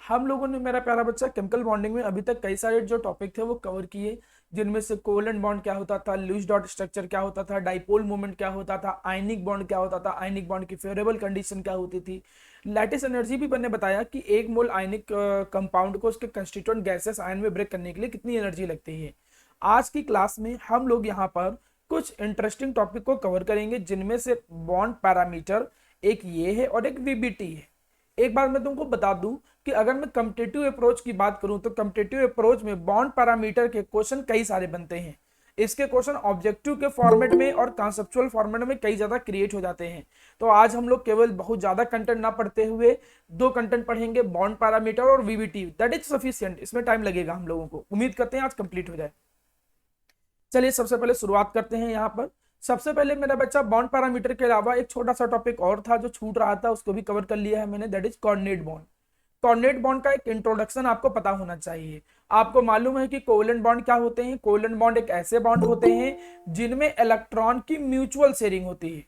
हम लोगों ने मेरा प्यारा बच्चा केमिकल बॉन्डिंग में अभी तक कई सारे जो टॉपिक थे वो कवर किए, जिनमें से कोवलेंट बॉन्ड क्या होता था, लुईस डॉट स्ट्रक्चर क्या होता था, डाइपोल मूवमेंट क्या होता था, आयनिक बॉन्ड क्या होता था, आयनिक बॉन्ड की फेवरेबल कंडीशन क्या होती थी, लैटिस एनर्जी भी मैंने बताया कि एक मोल आयनिक कंपाउंड को उसके कंस्टिट्यूएंट गैसेस आयन में ब्रेक करने के लिए कितनी एनर्जी लगती है। आज की क्लास में हम लोग यहाँ पर कुछ इंटरेस्टिंग टॉपिक को कवर करेंगे, जिनमें से बॉन्ड पैरामीटर एक ये है और एक वीबीटी है। एक बार मैं तुमको बता दूं कि अगर मैं कम्पिटेटिव अप्रोच की बात करूं तो कम्पिटेटिव अप्रोच में बॉन्ड पैरामीटर के क्वेश्चन कई सारे बनते हैं। इसके क्वेश्चन ऑब्जेक्टिव के फॉर्मेट में और कॉन्सेप्चुअल फॉर्मेट में कई ज्यादा क्रिएट हो जाते हैं। तो आज हम लोग केवल बहुत ज्यादा कंटेंट ना पढ़ते हुए दो कंटेंट पढ़ेंगे, बॉन्ड पैरामीटर और वीबीटी, दैट इज सफिशिएंट। इसमें टाइम लगेगा हम लोगों को, उम्मीद करते हैं आज कंप्लीट हो जाए। चलिए सबसे पहले शुरुआत करते हैं। यहाँ पर सबसे पहले मेरा बच्चा बॉन्ड पैरामीटर के अलावा एक छोटा सा टॉपिक और था जो छूट रहा था, उसको भी कवर कर लिया है मैंने, that is coordinate bond. Coordinate bond का एक इंट्रोडक्शन आपको पता होना चाहिए। आपको मालूम है कि कोवलेंट बॉन्ड क्या होते हैं। कोवलेंट बॉन्ड एक ऐसे बॉन्ड होते हैं जिनमें इलेक्ट्रॉन की म्यूचुअल शेयरिंग होती है।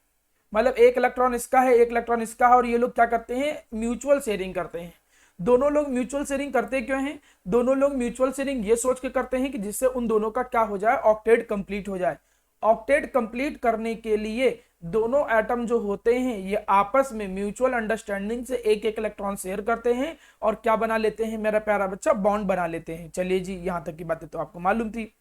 मतलब एक इलेक्ट्रॉन इसका है, एक इलेक्ट्रॉन इसका है, और ये लोग क्या करते हैं, म्यूचुअल शेयरिंग करते हैं। दोनों लोग म्यूचुअल शेयरिंग करते क्यों हैं? दोनों लोग म्यूचुअल शेयरिंग ये सोच के करते हैं कि जिससे उन दोनों का क्या हो जाए, ऑक्टेट कंप्लीट हो जाए। ऑक्टेट कंप्लीट करने के लिए दोनों एटम जो होते हैं ये आपस में म्यूचुअल अंडरस्टैंडिंग से एक एक इलेक्ट्रॉन शेयर करते हैं और क्या बना लेते हैं मेरा प्यारा बच्चा, बॉन्ड बना लेते हैं। चलिए जी, यहां तक की बातें तो आपको मालूम थी।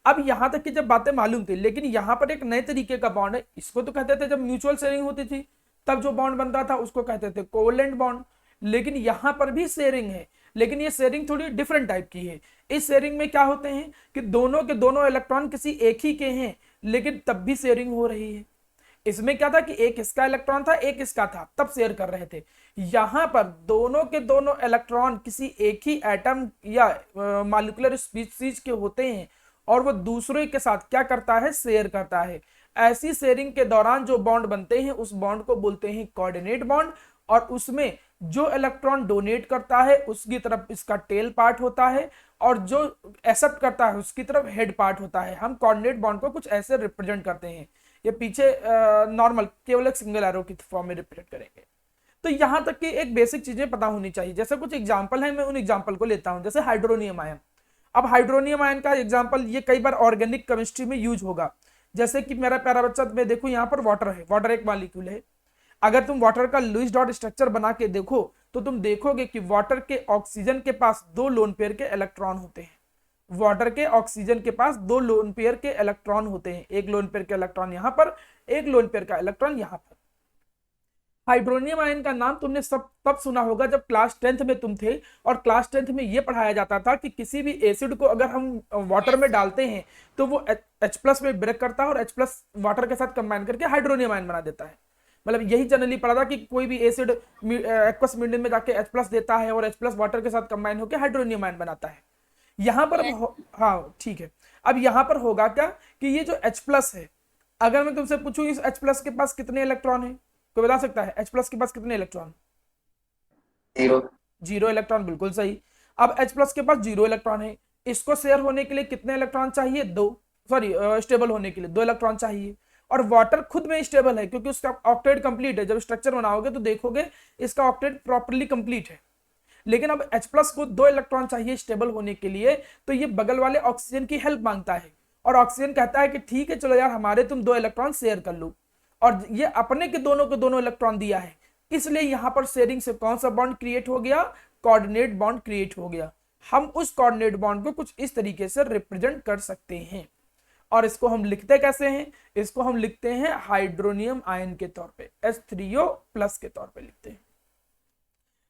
अब यहां तक की जब बातें मालूम थी, लेकिन यहां पर एक नए तरीके का बॉन्ड है। इसको तो कहते थे जब म्यूचुअल शेयरिंग होती थी तब जो बॉन्ड बनता था उसको कहते थे कोवलेंट बॉन्ड। लेकिन यहां पर भी शेयरिंग है, लेकिन ये शेयरिंग थोड़ी डिफरेंट टाइप की है। इस शेयरिंग में क्या होते हैं कि दोनों के दोनों इलेक्ट्रॉन किसी एक ही के हैं, लेकिन तब भी शेयरिंग हो रही है। इसमें क्या था कि एक इसका इलेक्ट्रॉन था, एक इसका था, तब शेयर कर रहे थे। यहां पर दोनों के दोनों इलेक्ट्रॉन किसी एक ही एटम या मॉलिक्यूलर स्पीशीज के होते हैं और वो दूसरे के साथ क्या करता है, शेयर करता है। ऐसी शेयरिंग के दौरान जो बॉन्ड बनते हैं उस बॉन्ड को बोलते हैं कोऑर्डिनेट बॉन्ड। और उसमें जो इलेक्ट्रॉन डोनेट करता है उसकी तरफ इसका टेल पार्ट होता है, और जो एक्सेप्ट करता है उसकी तरफ हेड पार्ट होता है। हम कोऑर्डिनेट बॉन्ड को कुछ ऐसे रिप्रेजेंट करते हैं। ये पीछे नॉर्मल केवल एक सिंगल एरो की फॉर्म में रिप्रेजेंट करेंगे। तो यहां तक की एक बेसिक चीजें पता होनी चाहिए। जैसे कुछ एग्जांपल है, मैं उन एग्जांपल को लेता हूं। जैसे हाइड्रोनियम आयन। अब हाइड्रोनियम आयन का एग्जांपल ये कई बार ऑर्गेनिक केमिस्ट्री में यूज होगा। जैसे कि मेरा प्यारा बच्चा, मैं देखो यहाँ पर वाटर है, वाटर एक मॉलिक्यूल है। अगर तुम वाटर का लुईस डॉट स्ट्रक्चर बना के देखो तो तुम देखोगे कि वाटर के ऑक्सीजन के पास दो लोन पेयर के इलेक्ट्रॉन होते हैं। वाटर के ऑक्सीजन के पास दो लोन पेयर के इलेक्ट्रॉन होते हैं, एक लोन पेयर का इलेक्ट्रॉन यहां पर, एक लोन पेयर का इलेक्ट्रॉन यहां पर। हाइड्रोनियम आयन का नाम तुमने सब तब सुना होगा जब क्लास 10th में तुम थे, और क्लास 10th में यह पढ़ाया जाता था कि किसी भी एसिड को अगर हम वाटर में डालते हैं तो वो H प्लस में ब्रेक करता है और H प्लस वाटर के साथ कंबाइन करके हाइड्रोनियम आयन बना देता है। मतलब यही जनरली पढ़ा था कि कोई भी एसिड एक्वस मीडियम में जाके H प्लस देता है और H प्लस वाटर के साथ कंबाइन होकर हाइड्रोनियम आयन बनाता है। यहां पर हाँ ठीक है। अब यहां पर होगा क्या कि ये जो H प्लस है, अगर मैं तुमसे पूछूं इस H प्लस के पास कितने इलेक्ट्रॉन है, कोई बता सकता है H प्लस के पास कितने इलेक्ट्रॉन? जीरो। जीरो इलेक्ट्रॉन, बिल्कुल सही। अब H प्लस के पास जीरो इलेक्ट्रॉन है। इसको शेयर होने के लिए कितने इलेक्ट्रॉन चाहिए? दो। सॉरी, स्टेबल होने के लिए दो इलेक्ट्रॉन चाहिए। और वाटर खुद में स्टेबल है क्योंकि उसका ऑक्टेट कंप्लीट है। जब स्ट्रक्चर बनाओगे तो देखोगे इसका ऑक्टेट प्रॉपर्ली कंप्लीट है। लेकिन अब H प्लस को दो इलेक्ट्रॉन चाहिए स्टेबल होने के लिए, तो ये बगल वाले ऑक्सीजन की हेल्प मांगता है। और ऑक्सीजन कहता है कि ठीक है चलो यार, हमारे तुम दो इलेक्ट्रॉन शेयर कर लो। और ये अपने के दोनों इलेक्ट्रॉन दिया है, इसलिए यहां पर शेयरिंग से कौन सा बॉन्ड क्रिएट हो गया? कोऑर्डिनेट बॉन्ड क्रिएट हो गया। हम उस कोऑर्डिनेट बॉन्ड को कुछ इस तरीके से रिप्रेजेंट कर सकते हैं। और इसको हम लिखते कैसे हैं? इसको हम लिखते हैं हाइड्रोनियम आयन के तौर पे, H3O प्लस के तौर पे लिखते हैं।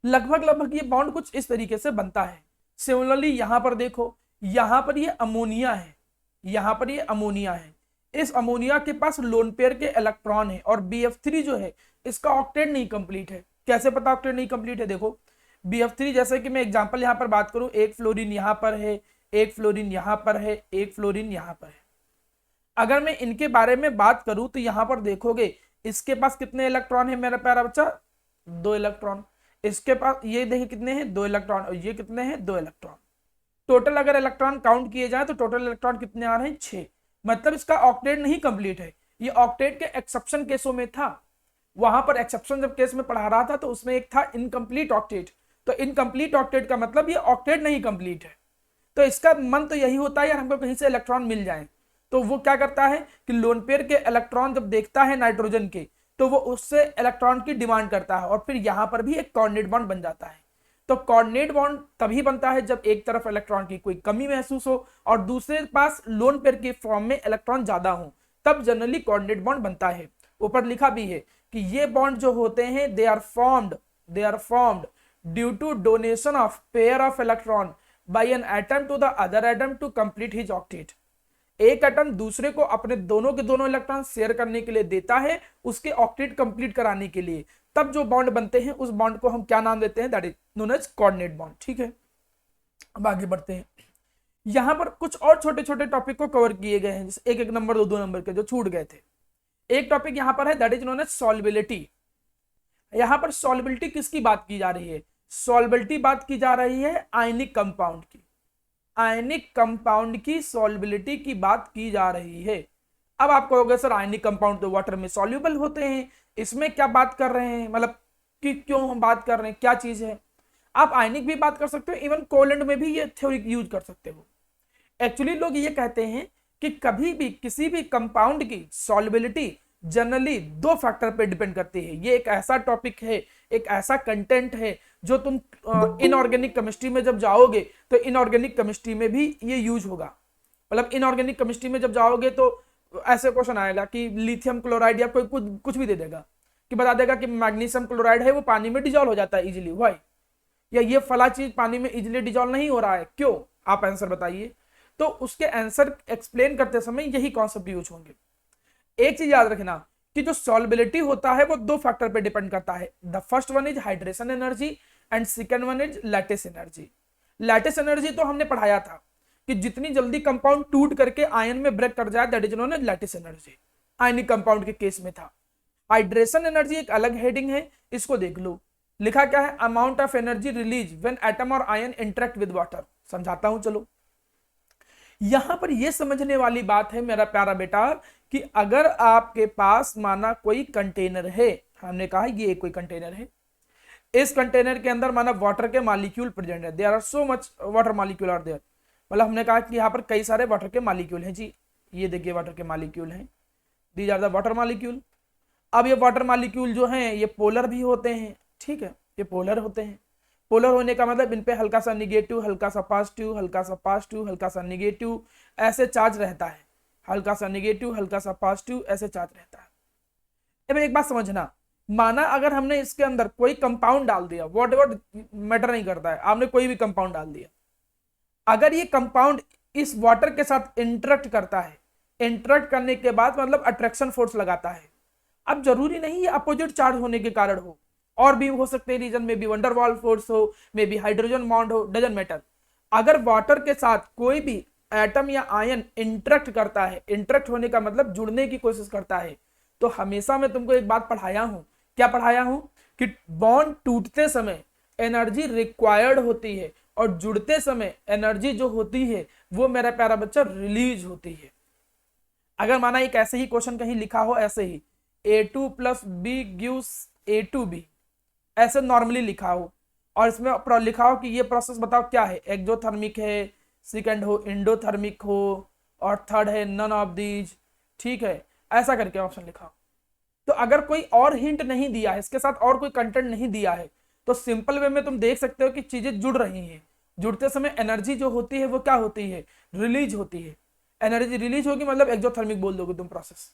लगभग लगभग ये बॉन्ड कुछ इस तरीके से बनता है। सिमिलरली यहां पर देखो, यहां पर ये अमोनिया है, यहां पर ये अमोनिया है। इस अमोनिया के पास लोन पेयर के इलेक्ट्रॉन है और BF3 जो है इसका ऑक्टेट नहीं कंप्लीट है। कैसे पता ऑक्टेट नहीं कंप्लीट है? देखो BF3, जैसे कि मैं एग्जांपल यहां पर बात करूं, एक फ्लोरीन यहां पर है, एक फ्लोरीन यहां पर है, एक फ्लोरीन यहां पर है। अगर मैं इनके बारे में बात करूं तो यहां पर देखोगे इसके पास कितने इलेक्ट्रॉन है मेरा प्यारा बच्चा? दो इलेक्ट्रॉन। इसके पास ये देखिए कितने हैं? दो इलेक्ट्रॉन। और ये कितने हैं? दो इलेक्ट्रॉन। टोटल अगर इलेक्ट्रॉन काउंट किए जाए तो टोटल इलेक्ट्रॉन कितने आ रहे हैं? 6। मतलब इसका ऑक्टेट नहीं कंप्लीट है। ये ऑक्टेट के एक्सेप्शन केसों में था। वहां पर एक्सेप्शन जब केस में पढ़ा रहा था तो उसमें एक था इनकम्प्लीट ऑक्टेट, तो इनकम्प्लीट ऑक्टेट का मतलब ये ऑक्टेट नहीं कंप्लीट है। तो इसका मन तो यही होता है यार हमको कहीं से इलेक्ट्रॉन मिल जाए। तो वो क्या करता है कि लोन पेयर के इलेक्ट्रॉन जब देखता है नाइट्रोजन के, तो वो उससे इलेक्ट्रॉन की डिमांड करता है और फिर यहां पर भी एक कोऑर्डिनेट बॉन्ड बन जाता है। तो कोऑर्डिनेट बॉन्ड तभी बनता है जब एक तरफ इलेक्ट्रॉन की कोई कमी महसूस हो और दूसरे पास लोन पेयर के फॉर्म में इलेक्ट्रॉन ज्यादा हो, तब जनरली कोऑर्डिनेट बॉन्ड बनता है। ऊपर लिखा भी है कि ये बॉन्ड जो होते हैं they are formed due to donation of pair of electron by an atom to the other atom to complete his octet. एक एटम दूसरे को अपने दोनों के दोनों इलेक्ट्रॉन शेयर करने के लिए देता है उसके ऑक्टेट कंप्लीट कराने के लिए, तब जो बॉन्ड बनते हैं उस बॉन्ड को हम क्या नाम देते हैं, that is known as coordinate bond. ठीक है, अब आगे बढ़ते हैं। यहां पर कुछ और छोटे छोटे टॉपिक को कवर किए गए हैं, जैसे एक एक नंबर दो नंबर के जो छूट गए थे। एक टॉपिक यहां पर है that is known as solubility. यहां पर सॉल्युबिलिटी किसकी बात की जा रही है, सॉल्युबिलिटी बात की जा रही है आयनिक कंपाउंड की, आयनिक कंपाउंड की सॉल्युबिलिटी की बात की जा रही है। अब आप कहोगे सर आयनिक कंपाउंड तो वाटर में सॉल्युबल होते हैं, इसमें क्या बात कर रहे हैं, मतलब कि क्यों हम बात कर रहे हैं, क्या चीज है। आप आयनिक भी बात कर सकते हो, इवन कोलेंट में भी ये थ्योरी यूज कर सकते हो। एक्चुअली लोग ये कहते हैं कि कभी भी किसी भी कंपाउंड की सॉल्युबिलिटी जनरली दो फैक्टर पे डिपेंड करती है। ये एक ऐसा टॉपिक है, एक ऐसा कंटेंट है जो तुम इनऑर्गेनिक केमिस्ट्री में जब जाओगे तो इनऑर्गेनिक केमिस्ट्री में भी ये यूज होगा। मतलब इनऑर्गेनिक केमिस्ट्री में जब जाओगे तो ऐसे क्वेश्चन आएगा कि लिथियम क्लोराइड या कोई कुछ भी दे देगा कि बता देगा कि मैग्नीशियम क्लोराइड है वो पानी में डिजॉल्व हो जाता है इजीली, वाई, या ये फला चीज पानी में इजीली डिजॉल्व नहीं हो रहा है, क्यों, आप आंसर बताइए। तो उसके आंसर एक्सप्लेन करते समय यही कॉन्सेप्ट यूज होंगे। एक चीज याद रखना कि जो सॉल्युबिलिटी होता है वो दो फैक्टर पे डिपेंड करता है। The first one is hydration energy and second one is lattice energy. Lattice energy तो हमने पढ़ाया था कि जितनी जल्दी कंपाउंड टूट करके आयन में ब्रेक कर जाए that is known as lattice energy, ionic compound के केस में था। हाइड्रेशन एनर्जी एक अलग हेडिंग है, इसको देख लो। लिखा क्या है, amount of energy release when atom और आयन इंटरेक्ट विद वाटर। समझाता हूं चलो। यहां पर यह समझने वाली बात है मेरा प्यारा बेटा कि अगर आपके पास माना कोई कंटेनर है, हमने कहा ये कोई कंटेनर है, इस कंटेनर के अंदर माना वाटर के मॉलिक्यूल प्रेजेंट है, there are so much water molecule are there. मतलब हमने कहा कि यहाँ पर कई सारे वाटर के मॉलिक्यूल हैं जी, ये देखिए वाटर के मॉलिक्यूल हैं, these are the water molecule. अब ये वाटर मॉलिक्यूल जो हैं ये पोलर भी होते हैं, ठीक है, ये पोलर होते हैं। पोलर होने का मतलब इन पे हल्का सा निगेटिव, हल्का सा पॉजिटिव, हल्का सा पॉजिटिव, हल्का सा निगेटिव, ऐसे चार्ज रहता है, हल्का सा निगेटिव, हल्का सा पॉजिटिव, ऐसे चार्ज रहता है। अब एक बात समझना, माना अगर हमने इसके अंदर कोई कंपाउंड डाल दिया, व्हाट एवर मैटर नहीं करता है, आपने कोई भी कंपाउंड डाल दिया, अगर ये कंपाउंड इस वाटर के साथ इंटरेक्ट करता है, इंटरेक्ट करने के बाद मतलब अट्रैक्शन फोर्स लगाता है। अब जरूरी नहीं है अपोजिट चार्ज होने के कारण हो, और भी हो सकते हैं रीजन में भी वंडरवॉल फोर्स हो, मे बी हाइड्रोजन बॉन्ड हो, डजंट मैटर। अगर वाटर के साथ कोई भी एटम या आयन इंटरेक्ट करता है, इंटरेक्ट होने का मतलब जुड़ने की कोशिश करता है, तो हमेशा मैं तुमको एक बात पढ़ाया हूं, क्या पढ़ाया हूं कि बॉन्ड टूटते समय एनर्जी रिक्वायर्ड होती है और जुड़ते समय एनर्जी जो होती है वो मेरा प्यारा बच्चा रिलीज होती है। अगर माना एक ऐसे ही क्वेश्चन कहीं लिखा हो, ऐसे ही A2 + B gives A2B, ऐसे नॉर्मली लिखा हो और इसमें लिखा हो कि ये प्रोसेस बताओ क्या है, एक्सोथर्मिक है, सेकंड हो एंडोथर्मिक हो, और थर्ड है नन ऑफ दीज, ठीक है, ऐसा करके ऑप्शन लिखा हो। तो अगर कोई और हिंट नहीं दिया है, इसके साथ और कोई कंटेंट नहीं दिया है, तो सिंपल वे में तुम देख सकते हो कि चीजें जुड़ रही हैं। जुड़ते समय एनर्जी जो होती है वो क्या होती है, रिलीज होती है। एनर्जी रिलीज होगी मतलब एक्सोथर्मिक बोल दोगे तुम प्रोसेस।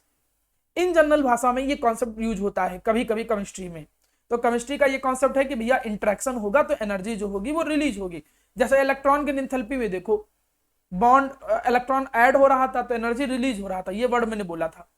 इन जनरल भाषा में ये कॉन्सेप्ट यूज होता है कभी कभी केमिस्ट्री में। तो केमिस्ट्री का ये कॉन्सेप्ट है कि भैया इंटरेक्शन होगा तो एनर्जी जो होगी वो रिलीज होगी। जैसे इलेक्ट्रॉन के एंथैल्पी में देखो, बॉन्ड इलेक्ट्रॉन ऐड हो रहा था तो एनर्जी रिलीज हो रहा था, ये वर्ड मैंने बोला था।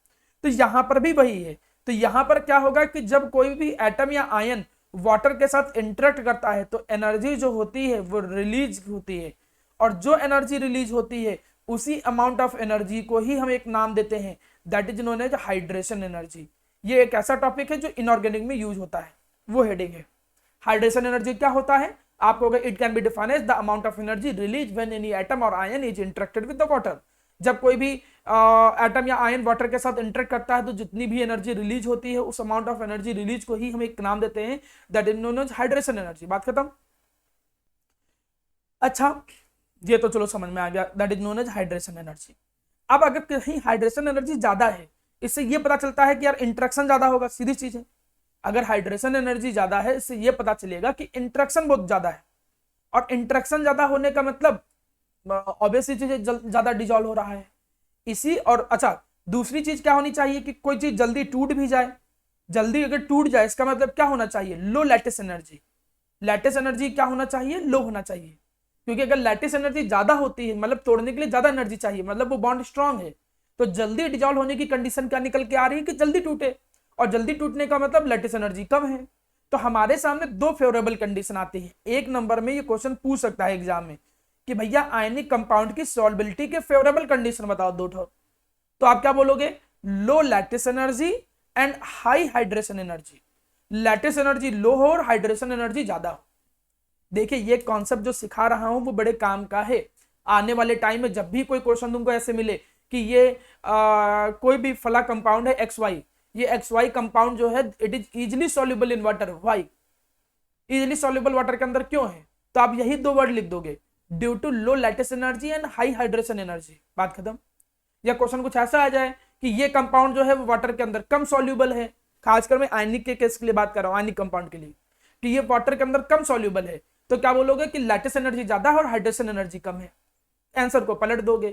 तो यहां पर भी वही है। तो यहां पर क्या होगा कि जब कोई भी एटम या आयन वाटर के साथ इंटरेक्ट करता है तो एनर्जी जो होती है वो रिलीज होती है, और जो एनर्जी रिलीज होती है उसी अमाउंट ऑफ एनर्जी को ही हम एक नाम देते हैं, that is known as hydration energy. ये एक ऐसा टॉपिक है जो इनऑर्गेनिक में यूज होता है, वो हेडिंग है। हाइड्रेशन एनर्जी क्या होता है, आपको it can be defined as the amount of energy release when any atom और ion is interacted with the water. जब कोई भी एटम या आयन वाटर के साथ इंटरेक्ट करता है तो जितनी भी एनर्जी रिलीज होती है उस अमाउंट ऑफ एनर्जी रिलीज को ही हम एक नाम देते हैं, that is known as hydration energy. बात खत्म। अच्छा, ये तो चलो समझ में आ गया, that is known as hydration energy. अब अगर कहीं हाइड्रेशन एनर्जी ज्यादा है, इससे ये पता चलता है कि यार इंटरेक्शन ज्यादा होगा, सीधी चीज है। अगर हाइड्रेशन एनर्जी ज्यादा है, इससे ये पता चलेगा कि इंटरेक्शन बहुत ज्यादा है, और इंटरेक्शन ज्यादा होने का मतलब ऑब्वियसली चीज ज्यादा डिजॉल्व हो रहा है। इसी और अच्छा, दूसरी चीज क्या होनी चाहिए कि कोई चीज जल्दी टूट भी जाए। जल्दी अगर टूट जाए इसका मतलब क्या होना चाहिए, लो लैटिस एनर्जी। लैटिस एनर्जी क्या होना चाहिए, लो होना चाहिए। क्योंकि अगर लैटिस एनर्जी ज्यादा होती है मतलब तोड़ने के लिए ज्यादा एनर्जी चाहिए, मतलब वो बॉन्ड स्ट्रांग है, तो जल्दी डिजॉल्व होने की कंडीशन क्या निकल के आ रही है कि जल्दी टूटे, और जल्दी टूटने का मतलब लैटिस एनर्जी कम है। तो हमारे सामने दो फेवरेबल कंडीशन आती है। एक नंबर में ये क्वेश्चन पूछ सकता है एग्जाम में कि भैया आयनिक कंपाउंड की सॉल्बिलिटी के फेवरेबल कंडीशन बताओ दो ठो। तो आप क्या बोलोगे, low lattice energy and high hydration energy. Lattice energy low हो और हाइड्रेशन एनर्जी ज्यादा हो। देखिए ये कॉन्सेप्ट जो सिखा रहा हूं वो बड़े काम का है। आने वाले टाइम में जब भी कोई क्वेश्चन तुमको ऐसे मिले कि ये कोई भी फला कंपाउंड है एक्स वाई, ये एक्स वाई कंपाउंड जो है it is easily soluble in water, why easily soluble water के अंदर क्यों है, तो आप यही दो वर्ड लिख दोगे, due to low lattice energy and high hydration energy, बात खत्म। या क्वेश्चन कुछ ऐसा आ जाए कि ये कंपाउंड जो है वो वाटर के अंदर कम सॉल्युबल है, खासकर मैं आयनिक के केस के लिए बात कर रहा हूं, आयनिक कंपाउंड के लिए, कि ये वाटर के अंदर कम सॉल्युबल है, तो क्या बोलोगे कि लैटिस एनर्जी ज्यादा है और हाइड्रेशन एनर्जी कम है, आंसर को पलट दोगे।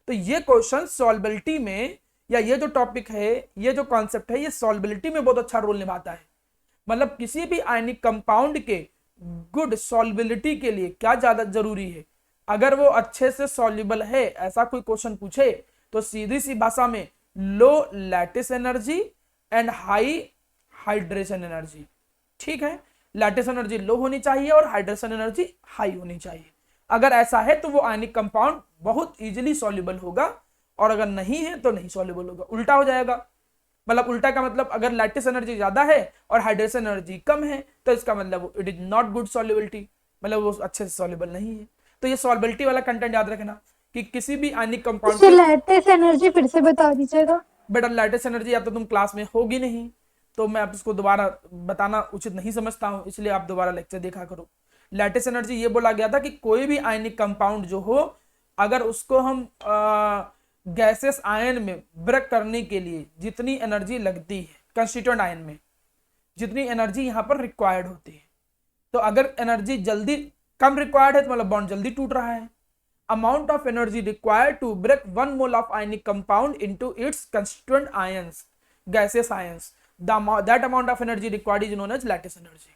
तो ये क्वेश्चन सॉल्बिलिटी में, या ये जो टॉपिक है, ये जो कॉन्सेप्ट है, ये सॉल्बिलिटी में बहुत अच्छा रोल निभाता है। मतलब किसी भी आयनिक कंपाउंड के गुड सॉल्बिलिटी के लिए क्या ज्यादा जरूरी है, अगर वो अच्छे से सॉल्युबल है, ऐसा कोई क्वेश्चन पूछे तो सीधी सी भाषा में low lattice energy and high hydration energy, ठीक है। लैटिस एनर्जी लो होनी चाहिए और हाइड्रेशन एनर्जी हाई होनी चाहिए। अगर ऐसा है तो वो आयनिक कंपाउंड बहुत इजीली सॉल्युबल होगा, और अगर नहीं है तो नहीं सॉल्युबल होगा, उल्टा हो जाएगा। मतलब उल्टा का मतलब अगर लैटिस एनर्जी ज्यादा है और हाइड्रेशन एनर्जी कम है तो इसका मतलब it is not good solubility, मतलब वो अच्छे से सॉल्युबल नहीं है। तो ये सॉल्युबिलिटी वाला कंटेंट याद रखना कि किसी भी आयनिक कंपाउंड इसे के, लैटिस एनर्जी फिर से बता दीजिएगा। बेटा लैटिस एनर्जी या तो तुम क्लास में होगी नहीं, तो मैं आप इसको दोबारा बताना उचित नहीं समझता हूं, इसलिए आप दोबारा लेक्चर देखा करो। लैटिस एनर्जी ये बोला गया था कि कोई भी आयनिक कंपाउंड जो हो, अगर उसको हम गैसेस आयन में ब्रेक करने के लिए जितनी एनर्जी लगती है कंस्टिट्यूएंट आयन में, जितनी एनर्जी यहाँ पर रिक्वायर्ड होती है, तो अगर एनर्जी जल्दी कम रिक्वायर्ड है तो मतलब बॉन्ड जल्दी टूट रहा है। Amount of energy required to break 1 mole of ionic compound into its constituent ions, gases ions, that amount of energy required is known as lattice energy.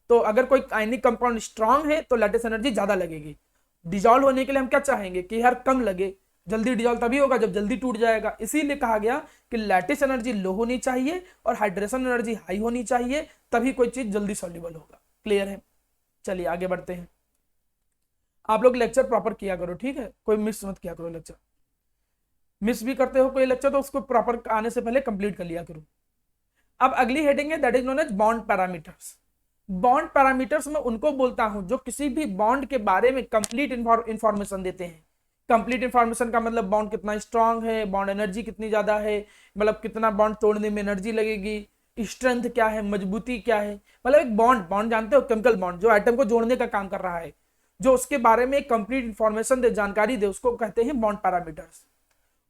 तो अगर कोई आयनिक कंपाउंड स्ट्रांग है तो लैटिस एनर्जी ज्यादा लगेगी। Dissolve होने के लिए हम क्या चाहेंगे कि यार कम लगे, जल्दी डिजॉल्व तभी होगा जब जल्दी टूट जाएगा। इसीलिए कहा गया कि लैटिस एनर्जी लो होनी चाहिए और हाइड्रेशन एनर्जी हाई होनी चाहिए, तभी कोई चीज जल्दी सॉल्युबल होगा। क्लियर है? चलिए आगे बढ़ते हैं। आप लोग लेक्चर प्रॉपर किया करो, ठीक है, कोई मिस मत किया करो लेक्चर। मिस भी करते हो कोई लेक्चर तो उसको प्रॉपर आने से पहले कंप्लीट कर लिया करो। अब अगली हेडिंग है that is known as bond parameters. Bond parameters में उनको बोलता हूं जो किसी भी बॉन्ड के बारे में कंप्लीट इंफॉर्मेशन देते हैं। कंप्लीट इंफॉर्मेशन का मतलब बॉन्ड कितना स्ट्रांग है, बॉन्ड एनर्जी कितनी ज्यादा है, मतलब कितना बॉन्ड तोड़ने में एनर्जी लगेगी, स्ट्रेंथ क्या है, मजबूती क्या है। मतलब एक बॉन्ड, बॉन्ड जानते हो केमिकल बॉन्ड जो एटम को जोड़ने का काम कर रहा है, जो उसके बारे में कंप्लीट इंफॉर्मेशन दे, जानकारी दे, उसको कहते हैं बॉन्ड पैरामीटर्स।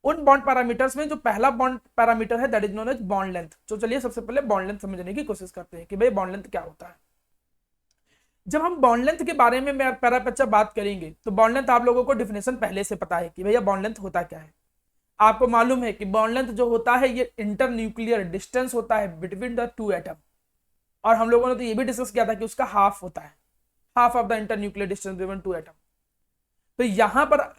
उन बॉन्ड पैरामीटर्स में जो पहला बॉन्ड पैरामीटर है that is known as bond length. तो चलिए सबसे पहले बॉन्ड लेंथ समझने की कोशिश करते हैं कि भाई बॉन्ड लेंथ क्या होता है। जब हम बॉन्ड लेंथ के बारे में पैरा बच्चा बात करेंगे तो बॉन्ड लेंथ आप लोगों को डिफिनेशन पहले से पता है कि भैया बॉन्ड लेंथ होता क्या है। आपको मालूम है कि बॉन्ड लेंथ जो होता है ये इंटर न्यूक्लियर डिस्टेंस होता है बिटवीन द टू एटम, और हम लोगों ने तो ये भी डिस्कस किया था कि उसका हाफ होता है, half of the inter nuclear distance between to atom. तो यहां पर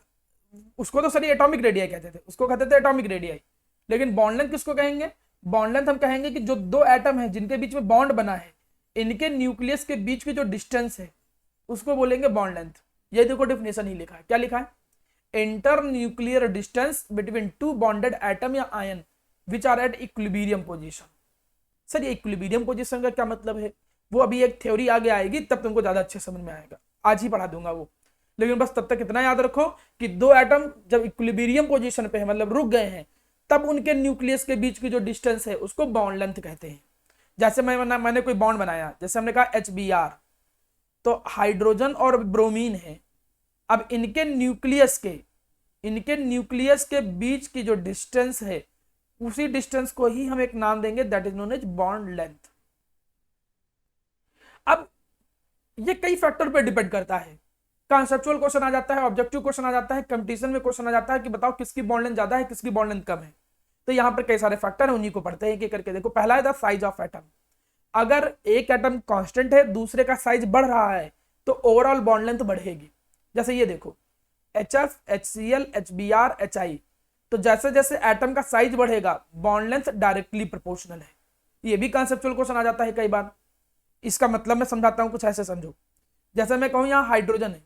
उसको तो सर एटॉमिक रेडियाई कहते थे, उसको कहते थे एटॉमिक रेडियाई। लेकिन बॉन्ड लेंथ किसको कहेंगे? बॉन्ड लेंथ हम कहेंगे कि जो दो एटम है जिनके बीच में बॉन्ड बना है, इनके न्यूक्लियस के बीच की जो डिस्टेंस है उसको बोलेंगे बॉन्ड लेंथ। ये देखो डेफिनेशन ही लिखा है, क्या लिखा है? Inter nuclear distance between two bonded atom या ion which are at equilibrium position. Sir ये इक्विलिब्रियम पोजीशन का क्या मतलब है? वो अभी एक थ्योरी आगे आएगी तब तुमको ज्यादा अच्छे समझ में आएगा, आज ही पढ़ा दूंगा वो। लेकिन बस तब तक इतना याद रखो कि दो एटम जब इक्विलिब्रियम पोजीशन पे है, मतलब रुक गए हैं, तब उनके न्यूक्लियस के बीच की जो डिस्टेंस है उसको बॉन्ड लेंथ कहते हैं। जैसे मैंने कोई बॉन्ड बनाया, जैसे हमने कहा HBr, तो हाइड्रोजन और ब्रोमीन है, अब इनके न्यूक्लियस के बीच की जो डिस्टेंस है उसी डिस्टेंस को ही हम एक नाम देंगे, that is known as bond length. अब ये कई फैक्टर पे डिपेंड करता है। कॉन्सेप्चुअल क्वेश्चन आ जाता है, ऑब्जेक्टिव क्वेश्चन आ जाता है, कंपटीशन में क्वेश्चन आ जाता है कि बताओ किसकी बॉन्ड लेंथ ज्यादा है, किसकी बॉन्ड लेंथ कम है। तो यहाँ पर कई सारे फैक्टर है, उन्हीं को पढ़ते हैं एक करके। देखो पहला है द साइज ऑफ एटम। अगर एक एटम कांस्टेंट है, दूसरे का साइज बढ़ रहा है, तो ओवरऑल बॉन्ड लेंथ बढ़ेगी। जैसे ये देखो HF, HCl, HBr, HI। तो जैसे जैसे एटम का साइज बढ़ेगा बॉन्ड लेंथ डायरेक्टली प्रोपोर्शनल है। ये भी कॉन्सेप्चुअल क्वेश्चन आ जाता है कई बार। इसका मतलब मैं समझाता हूं, कुछ ऐसे समझो। जैसे मैं कहूं यहाँ हाइड्रोजन है,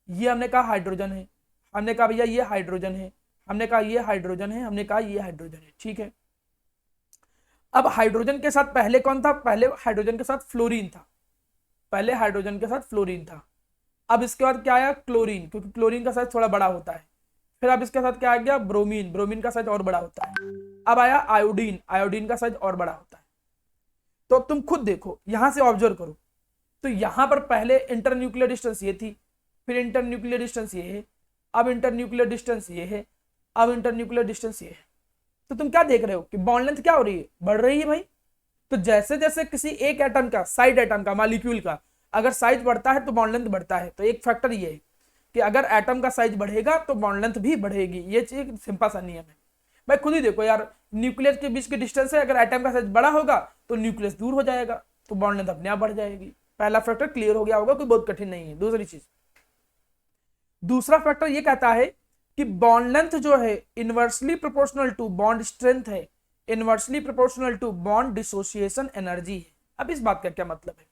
ये हमने कहा हाइड्रोजन है, हमने कहा भैया ये हाइड्रोजन है, हमने कहा ये हाइड्रोजन है, हमने कहा ये हाइड्रोजन है, ठीक है। अब हाइड्रोजन के साथ पहले कौन था? पहले हाइड्रोजन के साथ फ्लोरीन था, पहले हाइड्रोजन के साथ फ्लोरीन था। अब इसके बाद क्या आया? क्लोरीन, क्योंकि क्लोरीन का साइज थोड़ा बड़ा होता है। फिर अब इसके साथ क्या आ गया? ब्रोमीन, ब्रोमीन का साइज और बड़ा होता है। अब आया आयोडीन, आयोडीन का साइज और बड़ा होता है। तो अब तुम खुद देखो, यहां से ऑब्जर्व करो, तो यहां पर पहले इंटरन्यूक्लियर डिस्टेंस ये थी, फिर इंटरन्यूक्लियर डिस्टेंस ये है, अब इंटरन्यूक्लियर डिस्टेंस ये है, अब इंटरन्यूक्लियर डिस्टेंस ये है। तो तुम क्या देख रहे हो कि बॉन्ड लेंथ क्या हो रही है? बढ़ रही है भाई। तो जैसे जैसे किसी एक एटम का, साइड एटम का, मॉलिक्यूल का अगर साइज बढ़ता है तो बॉन्ड लेंथ बढ़ता है। तो एक फैक्टर ये है कि अगर एटम का साइज बढ़ेगा तो बॉन्ड लेंथ भी बढ़ेगी। ये चीज सिंपल सा नियम है भाई। खुद ही देखो यार, न्यूक्लियस के बीच की डिस्टेंस है, अगर एटम का साइज बड़ा होगा तो न्यूक्लियस दूर हो जाएगा, तो बॉन्ड लेंथ अपने आप बढ़ जाएगी। पहला फैक्टर क्लियर हो गया होगा, कोई बहुत कठिन नहीं है। दूसरी चीज, दूसरा फैक्टर ये कहता है कि बॉन्ड लेंथ जो है inversely proportional to bond strength है, inversely proportional to bond dissociation energy है। अब इस बात का क्या मतलब है?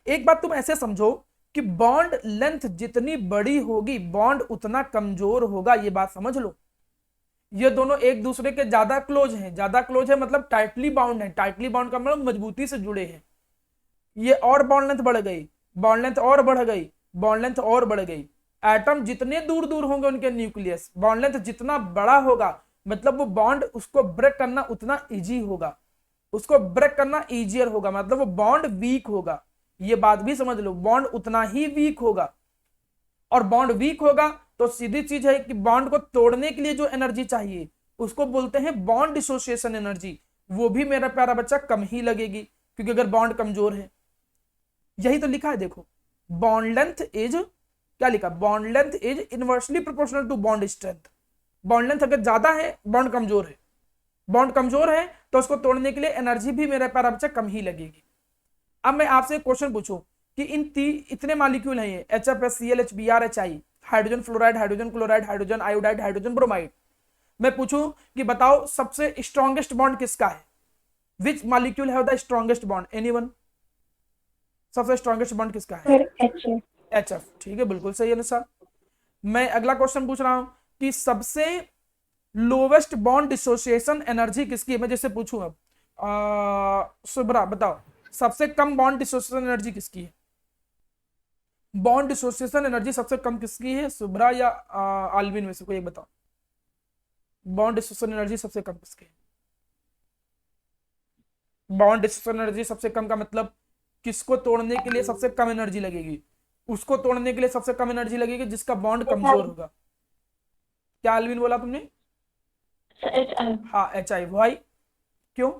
एक बात तुम ऐसे समझो कि बॉन्ड लेंथ जितनी बड़ी होगी बॉन्ड उतना कमजोर होगा। ये बात समझ लो। ये दोनों एक दूसरे के ज्यादा क्लोज हैं, ज्यादा क्लोज है मतलब टाइटली बाउंड है। टाइटली बाउंड का मतलब मजबूती से जुड़े हैं। ये और बॉन्ड लेंथ बढ़ गई, बॉन्ड लेंथ और बढ़ गई, बॉन्ड लेंथ और बढ़ गई। एटम जितने दूर दूर होंगे उनके न्यूक्लियस, बॉन्ड लेंथ जितना बड़ा होगा मतलब वो बॉन्ड उसको ब्रेक करना उतना इजी होगा, उसको ब्रेक करना इजियर होगा, मतलब वो बॉन्ड वीक होगा। ये बात भी समझ लो, बॉन्ड उतना ही वीक होगा। और बॉन्ड वीक होगा तो सीधी चीज है कि बॉन्ड को तोड़ने के लिए जो एनर्जी चाहिए उसको बोलते हैं बॉन्ड डिसोसिएशन एनर्जी। वो भी मेरा प्यारा बच्चा कम ही लगेगी, क्योंकि अगर बॉन्ड कमजोर है। यही तो लिखा है देखो, बॉन्ड लेंथ इज, क्या लिखा? Bond length is inversely proportional to bond strength. Bond length अगर ज्यादा है, बॉन्ड कमजोर है, बॉन्ड कमजोर है तो उसको तोड़ने के लिए एनर्जी भी मेरा प्यारा बच्चा कम ही लगेगी। अब मैं आपसे एक क्वेश्चन पूछूं कि इतने मॉलिक्यूल हैं ये HFCl, HBr, HI, hydrogen fluoride, hydrogen chloride, hydrogen iodide, hydrogen bromide. मैं पूछूं कि बताओ सबसे स्ट्रॉन्गेस्ट बॉन्ड किसका है? Which molecule have the strongest bond? Anyone? सबसे स्ट्रॉन्गेस्ट बॉन्ड किसका है? HF। ठीक है, बिल्कुल सही आंसर। मैं अगला क्वेश्चन पूछ रहा हूं कि सबसे लोवेस्ट बॉन्ड डिसोसिएशन एनर्जी किसकी है? मैं जैसे पूछूं अब, सुब्रा बताओ सबसे कम बॉन्ड डिसोसिएशन एनर्जी किसकी है? बॉन्ड डिसोसिएशन एनर्जी सबसे कम किसकी है? सुब्रा या आलविन में से कोई एक बताओ। बॉन्ड डिसोसिएशन एनर्जी सबसे कम किसकी है? बॉन्ड डिसोसिएशन एनर्जी सबसे कम का मतलब किसको तोड़ने के लिए सबसे कम एनर्जी लगेगी? उसको तोड़ने के लिए सबसे कम एनर्जी लगेगी जिसका बॉन्ड कमजोर होगा। क्या आलविन बोला तुमने? हाँ, HI। वाई? क्यों?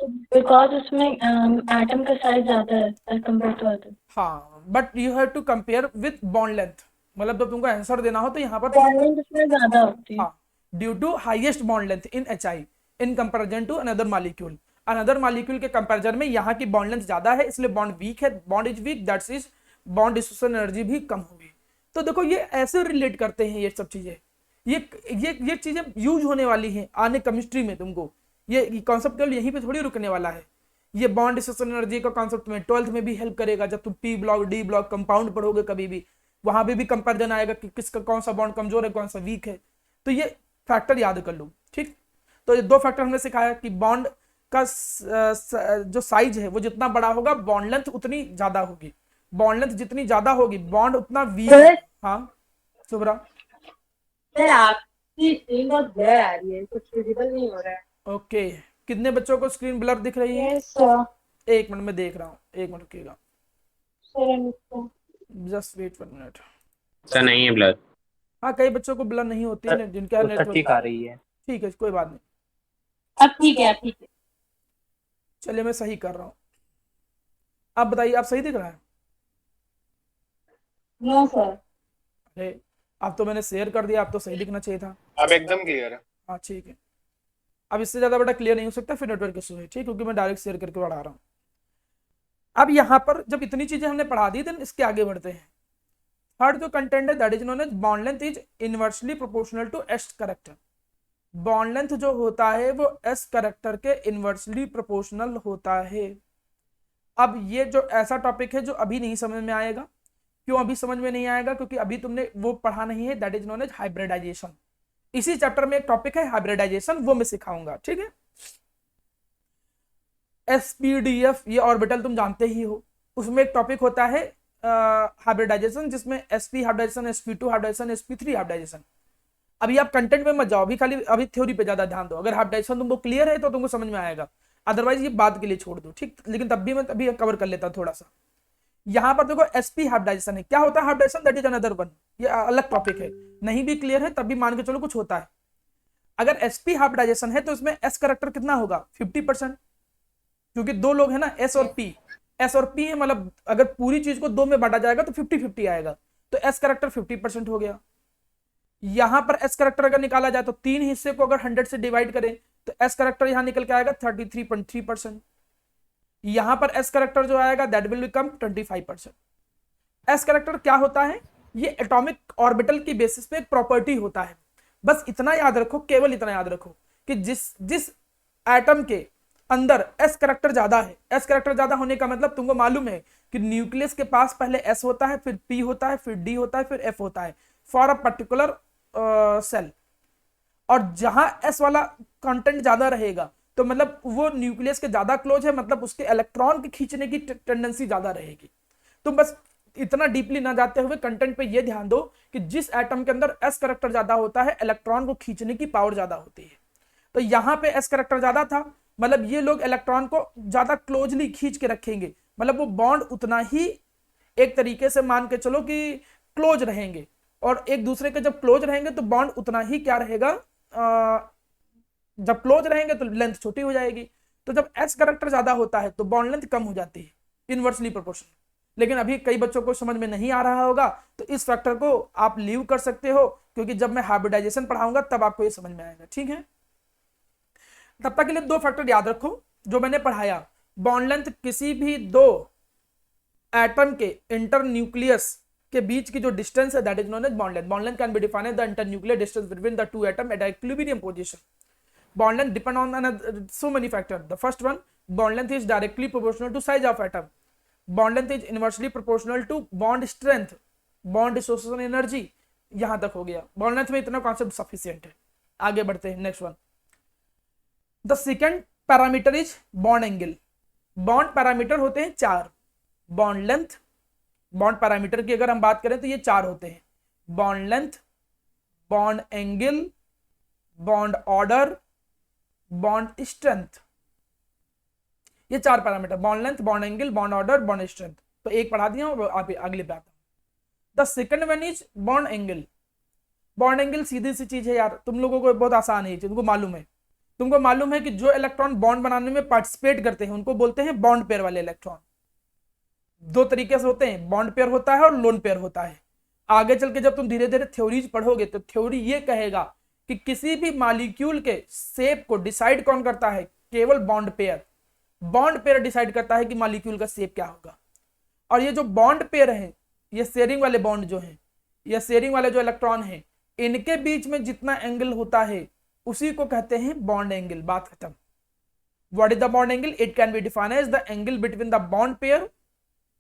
बिकॉज उसमें एटम का साइज ज्यादा है कंपेयर टू अदर। हाँ, but you have to compare with bond length. मतलब जब तुमको आंसर देना हो तो यहाँ पर बॉन्ड लेंथ उसमें ज्यादा होती है। हाँ, due to highest bond length in HI in comparison to another molecule. Another molecule के कंपैरिजन में यहाँ की बॉन्ड लेंथ ज्यादा है, इसलिए बॉन्ड वीक है। Bond is weak, that's is bond dissociation energy भी कम होगी। तो देखो ये ऐसे रिलेट करते हैं ये सब चीजें। ये चीजें यूज होने वाली हैं आने केमिस्ट्री में। तुमको ये कॉन्सेप्ट केवल यहीं पे थोड़ी रुकने वाला है। ये बॉन्ड डिसोसिएशन एनर्जी का कॉन्सेप्ट में 12th में भी हेल्प करेगा। जब तुम P block, D block compound पढ़ोगे कभी भी, वहां पे भी कंपैरिजन आएगा कि किसका कौन सा बॉन्ड कमजोर है, कौन सा वीक है। तो ये फैक्टर याद कर लो, ठीक। तो ये दो फैक्टर हमने सिखाया कि बॉन्ड का जो साइज है वो जितना बड़ा होगा बॉन्ड लेंथ उतनी ज्यादा होगी। बॉन्ड लेंथ जितनी ज्यादा होगी बॉन्ड उतना वीक। हाँ सुब्रा? सर आपकी स्क्रीन बहुत ब्लर आ रही है, कुछ विजिबल नहीं हो रहा है। ओके, कितने बच्चों को स्क्रीन ब्लर दिख रही है? Yes sir. एक मिनट में देख रहा हूँ, एक मिनट रुकिएगा, sir just wait 1 minute. Sir नहीं है ब्लर। हाँ, कई बच्चों को ब्लर नहीं होती है, जिनका तो सर नेटवर्क ठीक आ रही है। ठीक है, कोई बात नहीं। अब ठीक है, अब ठीक है। चलिए मैं सही कर रहा हूँ। आप बताइए, आप सही दिख रहा है? No sir. अरे, अब तो मैंने शेयर कर दिया, आप तो सही दिखना चाहिए था। अब एकदम क्लियर है। हाँ ठीक है। अब इससे ज्यादा बड़ा क्लियर नहीं हो सकता, फिर नेटवर्क इशू है, ठीक, क्योंकि मैं डायरेक्ट शेयर करके बढ़ा रहा हूँ। अब यहाँ पर जब इतनी चीजें हमने पढ़ा दी, देन इसके आगे बढ़ते हैं। थर्ड जो कंटेंट है that is known as bond length is inversely proportional to s character. Bond length जो होता है वो एस करेक्टर के इनवर्सली प्रोपोर्शनल होता है। अब ये जो ऐसा टॉपिक है जो अभी नहीं समझ में आएगा। क्यों अभी समझ में नहीं आएगा? क्योंकि अभी तुमने वो पढ़ा नहीं है, that is known as hybridisation. इसी चैप्टर में एक टॉपिक है हाइब्रिडाइजेशन, वो मैं सिखाऊंगा, ठीक है। एसपीडीएफ ये ऑर्बिटल तुम जानते ही हो, उसमें एक टॉपिक होता है हाइब्रिडाइजेशन, जिसमें sp hybridisation, sp2 hybridisation, sp3 hybridisation. अभी आप कंटेंट में मत जाओ, अभी खाली अभी थ्योरी पे ज्यादा ध्यान दो। अगर हाइब्रिडाइजेशन तुमको क्लियर है तो तुमको समझ में आएगा, अदरवाइज ये बात के लिए छोड़ दो, ठीक। लेकिन तब भी मैं अभी कवर कर लेता थोड़ा सा। यहाँ पर देखो sp हाइब्रिडाइजेशन है। क्या होता है hybridisation? That is another one, ये अलग टॉपिक है, नहीं भी क्लियर है तब भी मान के चलो कुछ होता है। अगर sp हाइब्रिडाइजेशन है तो इसमें s करेक्टर कितना होगा? 50%, क्योंकि दो लोग है ना, s और p। s और p है, मतलब अगर पूरी चीज को दो में बांटा जाएगा तो 50-50 आएगा, तो s करेक्टर 50% हो गया। यहां पर s करेक्टर अगर निकाला जाए तो तीन हिस्से को अगर 100 से डिवाइड करें तो s करेक्टर यहां निकल के आएगा 33.3%। यहां पर s करेक्टर जो आएगा that will become 25%। s character क्या होता है? ये एटॉमिक ऑर्बिटल की बेसिस पे एक प्रॉपर्टी होता है। बस इतना याद रखो, केवल इतना याद रखो कि जिस एटम के अंदर s करेक्टर ज्यादा है, s करेक्टर ज्यादा होने का मतलब तुमको मालूम है कि न्यूक्लियस के पास पहले s होता है, फिर p होता है, फिर d होता है, फिर f होता है फॉर अ पर्टिकुलर सेल। और जहां s वाला कंटेंट ज्यादा रहेगा तो मतलब वो न्यूक्लियस के ज्यादा क्लोज है, मतलब उसके इलेक्ट्रॉन के खींचने की टेंडेंसी ज्यादा रहेगी। तुम बस इतना डीपली ना जाते हुए कंटेंट पे ये ध्यान दो कि जिस एटम के अंदर s करेक्टर ज्यादा होता है, इलेक्ट्रॉन को खींचने की पावर ज्यादा होती है। तो यहां पे s करेक्टर ज्यादा था, मतलब ये लोग इलेक्ट्रॉन को ज्यादा क्लोजली खींच के रखेंगे, मतलब वो बॉन्ड उतना ही एक तरीके से मान के चलो कि क्लोज रहेंगे। और एक दूसरे के जब क्लोज रहेंगे तो बॉन्ड उतना ही क्या रहेगा, जब क्लोज रहेंगे तो लेंथ छोटी हो जाएगी। तो जब s करेक्टर ज्यादा होता है तो बॉन्ड लेंथ कम हो जाती है, इनवर्सली प्रोपोर्शनल। लेकिन अभी कई बच्चों को समझ में नहीं आ रहा होगा, तो इस फैक्टर को आप लीव कर सकते हो, क्योंकि जब मैं हाइब्रिडाइजेशन पढ़ाऊंगा तब आपको ये समझ में आएगा, ठीक है। तब तक के लिए दो फैक्टर याद रखो जो मैंने पढ़ाया। बॉन्ड लेंथ किसी भी दो एटम के इंटर न्यूक्लियस के बीच की जो डिस्टेंस है that is known as bond length. Bond length can be defined as the inter nuclear distance between the two atom at equilibrium position. Bond length depend on so many factors. The first one, bond length is directly proportional to size of atom. Bond length is inversely proportional to bond strength, bond dissociation energy. यहां तक हो गया। Bond length में इतना concept sufficient है। आगे बढ़ते हैं, next one. The second parameter is bond angle. Bond parameter होते हैं चार। बॉन्ड लेंथ, बॉन्ड पैरामीटर की अगर हम बात करें तो ये चार होते हैं: bond length, bond angle, bond order, bond strength. ये चार parameter, bond length, bond angle, bond order, bond strength. तो एक पढ़ा दिया, आप अगले पे आता हूं। The second one is bond angle. Bond angle सीधी सी चीज है यार, तुम लोगों को बहुत आसान है, तुमको मालूम है कि जो इलेक्ट्रॉन बॉन्ड बनाने में पार्टिसिपेट करते हैं उनको बोलते हैं बॉन्ड पेयर वाले इलेक्ट्रॉन। दो तरीके से होते हैं, बॉन्ड पेयर होता है और लोन पेयर होता है। आगे चल के जब तुम धीरे धीरे थ्योरीज पढ़ोगे तो थ्योरी ये कहेगा कि किसी भी मॉलिक्यूल के शेप को डिसाइड कौन करता है? केवल bond pair. Bond pair decide करता है कि मॉलिक्यूल का शेप क्या होगा। और ये जो बॉन्ड पेयर हैं, ये शेयरिंग वाले बॉन्ड जो हैं, ये शेयरिंग वाले जो इलेक्ट्रॉन हैं, इनके बीच में जितना एंगल होता है उसी को कहते हैं बॉन्ड एंगल। बात खत्म। What is the bond angle? It can be defined as the angle between the bond pair.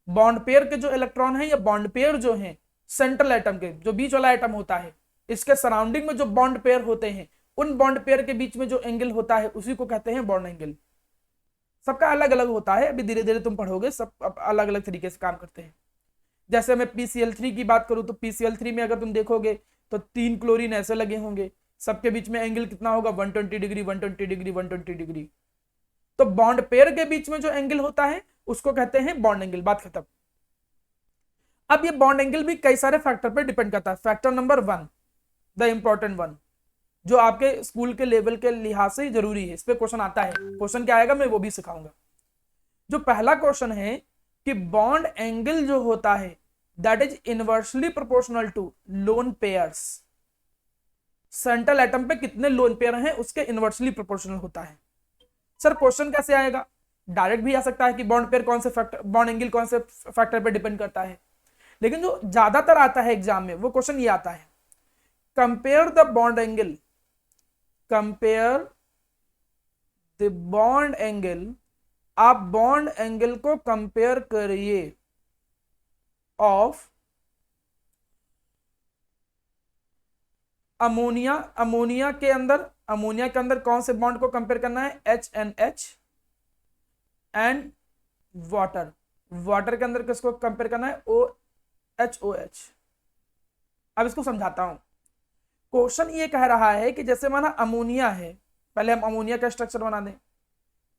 Bond pair के जो इलेक्ट्रॉन है या बॉन्ड पेयर जो है सेंट्रल एटम के, जो बीच वाला एटम होता है, इसके सराउंडिंग में जो बॉन्ड पेयर होते हैं, उन बॉन्ड पेयर के बीच में जो एंगल होता है उसी को कहते हैं बॉन्ड एंगल। सबका अलग अलग होता है, अभी धीरे धीरे तुम पढ़ोगे, सब अलग अलग तरीके से काम करते हैं। जैसे मैं PCl3 की बात करूं तो PCl3 में अगर तुम देखोगे तो 3 क्लोरीन ऐसे लगे होंगे, सबके बीच में एंगल कितना होगा? 120 डिग्री, 120 डिग्री, 120 डिग्री। तो बॉन्ड पेयर के बीच में जो एंगल होता है उसको कहते हैं बॉन्ड एंगल। बात खत्म। अब ये बॉन्ड एंगल भी कई सारे फैक्टर पे डिपेंड करता है। Factor number 1, the important one, जो आपके स्कूल के लेवल के लिहाज से जरूरी है, इस पे क्वेश्चन आता है। क्वेश्चन क्या आएगा मैं वो भी सिखाऊंगा। जो पहला क्वेश्चन है कि बॉन्ड एंगल जो होता है that is inversely proportional to lone pairs. Central atom पे कितने लोन पेयर हैं उसके इनवर्सली प्रोपोर्शनल होता है। सर क्वेश्चन कैसे आएगा? डायरेक्ट भी आ सकता है कि बॉन्ड पेयर कौन से फैक्टर, बॉन्ड एंगल कौन से फैक्टर पे डिपेंड करता है, लेकिन जो ज्यादातर आता है एग्जाम में वो क्वेश्चन ये आता है, compare the bond angle, compare the bond angle, आप बॉन्ड एंगल को कंपेयर करिए ऑफ अमोनिया, अमोनिया के अंदर कौन से बॉन्ड को कंपेयर करना है? HNH एंड वाटर, वाटर के अंदर किसको कंपेयर करना है? OHOH। अब इसको समझाता हूं। क्वेश्चन ये कह रहा है कि जैसे माना अमोनिया है, पहले हम अमोनिया का स्ट्रक्चर बना दें।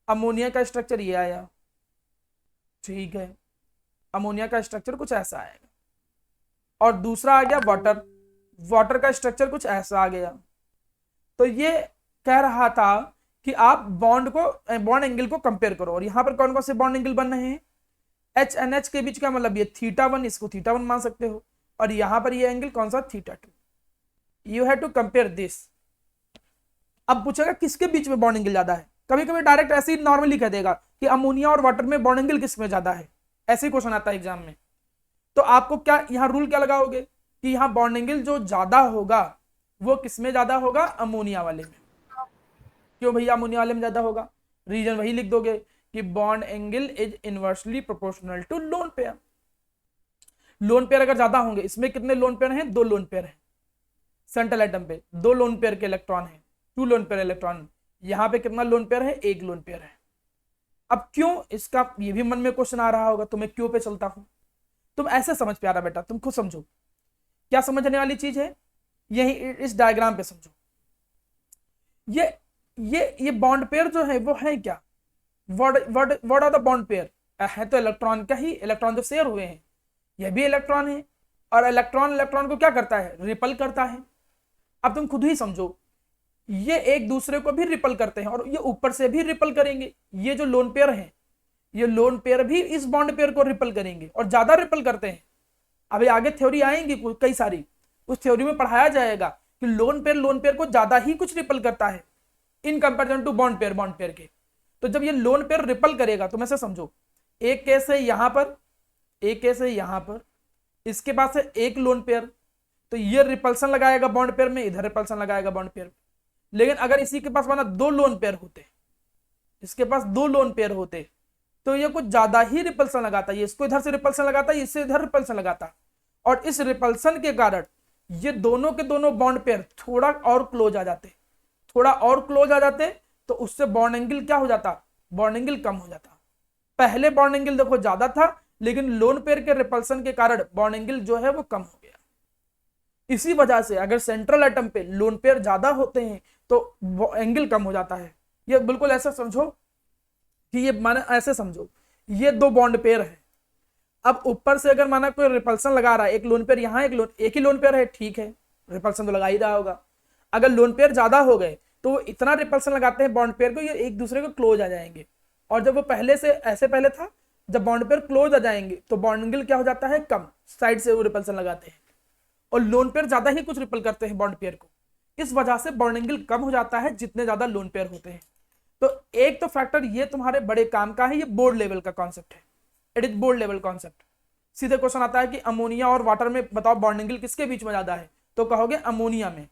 अमोनिया का स्ट्रक्चर ये आया, ठीक है, अमोनिया का स्ट्रक्चर कुछ ऐसा आएगा, और दूसरा आ गया वाटर, वाटर का स्ट्रक्चर कुछ ऐसा आ गया। तो ये कह रहा था कि आप बॉन्ड एंगल को कंपेयर करो, और यहां पर कौन कौन से बॉन्ड एंगल बन रहे हैं? HNH के बीच का मतलब ये θ1, इसको θ1 मान सकते हो, और यहां पर ये एंगल कौन सा? θ2। You have to compare this. अब पूछेगा किसके बीच में बॉन्ड एंगल ज्यादा है? कभी कभी डायरेक्ट ऐसे ही नॉर्मली कह देगा कि अमोनिया और वाटर में बॉन्ड एंगल किस में ज्यादा है, ऐसे ही क्वेश्चन आता है एग्जाम में। तो आपको क्या यहाँ रूल क्या लगाओगे कि यहाँ बॉन्ड एंगल जो ज्यादा होगा वो किस में ज्यादा होगा? अमोनिया वाले में। क्यों भैया अमोनिया वाले में ज्यादा होगा? रीजन वही लिख दोगे कि bond angle is inversely proportional to lone pair. Lone pair अगर ज्यादा होंगे, इसमें कितने लोन पेयर हैं? 2 लोन पेयर हैं सेंट्रल एटम पे, 2 लोन पेयर के इलेक्ट्रॉन है, 2 लोन पेयर इलेक्ट्रॉन। यहाँ पे कितना लोन पेयर है? 1 लोन पेयर है। अब क्यों, इसका ये भी मन में क्वेश्चन आ रहा होगा, तो मैं क्यों पे चलता हूं। तुम ऐसे समझ प्यारा बेटा, तुम खुद समझो क्या समझने वाली चीज है, यही इस डायग्राम पे समझो। ये बॉन्ड पेयर जो है वो है क्या? What are the bond pair? है तो इलेक्ट्रॉन का ही, इलेक्ट्रॉन जो शेयर हुए हैं, ये भी इलेक्ट्रॉन है, और इलेक्ट्रॉन को क्या करता है? रिपल करता है। अब तुम खुद ही समझो, ये एक दूसरे को भी रिपल करते हैं और ये ऊपर से भी रिपल करेंगे। ये जो लोन पेयर है, ये लोन पेयर भी इस बॉन्ड पेयर को रिपल करेंगे और ज्यादा रिपल करते हैं। अभी आगे थ्योरी आएंगी कई सारी, उस थ्योरी में पढ़ाया जाएगा कि लोन पेयर को ज्यादा ही कुछ रिपल करता है in comparison to bond pair के। तो जब ये लोन पेयर रिपल करेगा तो ऐसे समझो, एक केस है यहां पर, एक केस है यहां पर, इसके पास है एक लोन पेयर, तो ये रिपल्सन लगाएगा बॉन्ड पेयर में, इधर रिपल्सन लगाएगा बॉन्ड पेयर में। लेकिन अगर इसी के पास माना 2 लोन पेयर होते, इसके पास 2 लोन पेयर होते, तो ये कुछ ज्यादा ही रिपल्सन लगाता, ये इसको इधर से रिपल्सन लगाता, इससे इधर रिपल्सन लगाता, और इस रिपल्सन के कारण ये दोनों के दोनों बॉन्ड पेयर थोड़ा और क्लोज आ जाते, थोड़ा और क्लोज आ जाते, तो उससे बॉन्ड एंगल क्या हो जाता? बॉन्ड एंगल कम हो जाता। पहले बॉन्ड एंगल देखो ज्यादा था, लेकिन लोन पेयर के रिपल्सन के कारण बॉन्ड एंगल जो है वो कम हो गया। इसी वजह से अगर सेंट्रल एटम पे लोन पेयर ज्यादा होते हैं तो एंगल कम हो जाता है। ये बिल्कुल ऐसा समझो कि ये माना ऐसे समझो, ये 2 बॉन्ड पेयर है। अब ऊपर से अगर माना कोई रिपल्सन लगा रहा है, एक लोन पेयर यहाँ, एक ही लोन पेयर है, ठीक है, रिपल्सन तो लगा ही रहा होगा। अगर लोन पेयर ज्यादा हो गए तो वो इतना रिपल्सन लगाते हैं बॉन्ड पेयर को, ये एक दूसरे को क्लोज आ जाएंगे। और जब वो पहले से ऐसे पहले था, जब बॉन्ड पेयर क्लोज आ जाएंगे तो बॉन्ड एंगल क्या हो जाता है? कम, साइड से वो रिपल्सन लगाते हैं, और लोन पेयर ज्यादा ही कुछ रिपल करते हैं बॉन्ड पेयर को। इस वजह से बॉन्ड एंगल कम हो जाता है जितने ज्यादा लोन पेयर होते हैं। तो एक तो फैक्टर ये तुम्हारे बड़े काम का है, ये बोर्ड लेवल का कॉन्सेप्ट है, it is board level concept. सीधे क्वेश्चन आता है कि अमोनिया और वाटर में बताओ बॉन्ड एंगल किसके बीच में ज्यादा है, तो कहोगे अमोनिया में।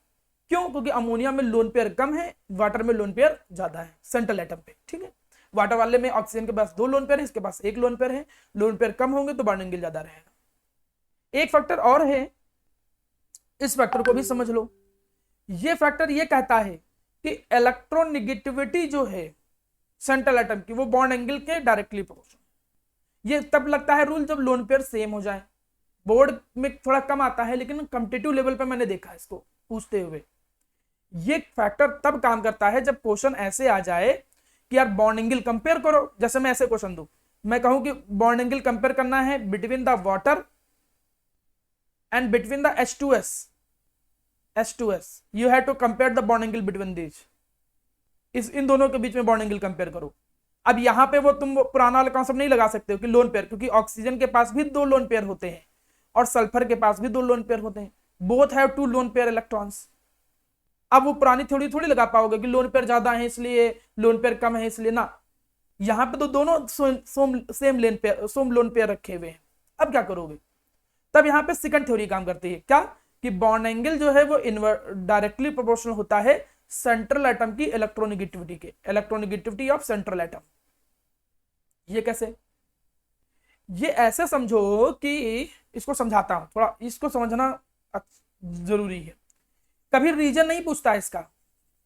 क्यों? क्योंकि अमोनिया में लोन पेयर कम है, वाटर में लोन पेयर ज्यादा है सेंट्रल एटम पे, ठीक है। वाटर वाले में ऑक्सीजन के पास 2 लोन पेयर है, इसके पास 1 लोन पेयर है, लोन पेयर कम होंगे तो बॉन्ड एंगल ज्यादा रहेगा। एक फैक्टर और है, इस फैक्टर को भी समझ लो। ये फैक्टर ये कहता है कि इलेक्ट्रोनेगेटिविटी जो है सेंट्रल एटम की, वो बॉन्ड एंगल के डायरेक्टली प्रोपोर्शनल। ये तब लगता है रूल जब लोन पेयर सेम हो जाए। बोर्ड में थोड़ा कम आता है, लेकिन कॉम्पिटिटिव लेवल पे मैंने देखा इसको पूछते हुए। ये फैक्टर तब काम करता है जब क्वेश्चन ऐसे आ जाए कि यार बॉन्ड एंगल कंपेयर करो। जैसे मैं ऐसे क्वेश्चन दूं, मैं कहूं कि बॉन्ड एंगल कंपेयर करना है between the water and between the H2S you have to compare the bond angle between these. इन दोनों के बीच में बॉन्ड एंगल कंपेयर करो. अब यहाँ पे तुम पुराना वाला कॉन्सेप्ट नहीं लगा सकते हो कि लोन पेयर, क्योंकि ऑक्सीजन के पास भी 2 लोन पेयर होते हैं और सल्फर के पास भी 2 लोन पेयर होते हैं. Both have 2 lone pair electrons. अब वो पुरानी थ्योरी थोड़ी लगा पाओगे कि लोन पेयर ज्यादा है इसलिए लोन पेयर कम है इसलिए ना. यहाँ पे तो दोनों सेम लोन पेयर रखे हुए हैं. अब क्या करोगे? तब यहाँ पे सेकंड थ्योरी काम करती है. क्या? कि बॉन्ड एंगल जो है वो डायरेक्टली प्रोपोर्शनल होता है सेंट्रल एटम की इलेक्ट्रोनेगेटिविटी के. Electronegativity of central atom. ये कैसे? ये ऐसे समझो कि इसको समझाता हूं, थोड़ा इसको समझना जरूरी है. कभी रीजन नहीं पूछता है इसका.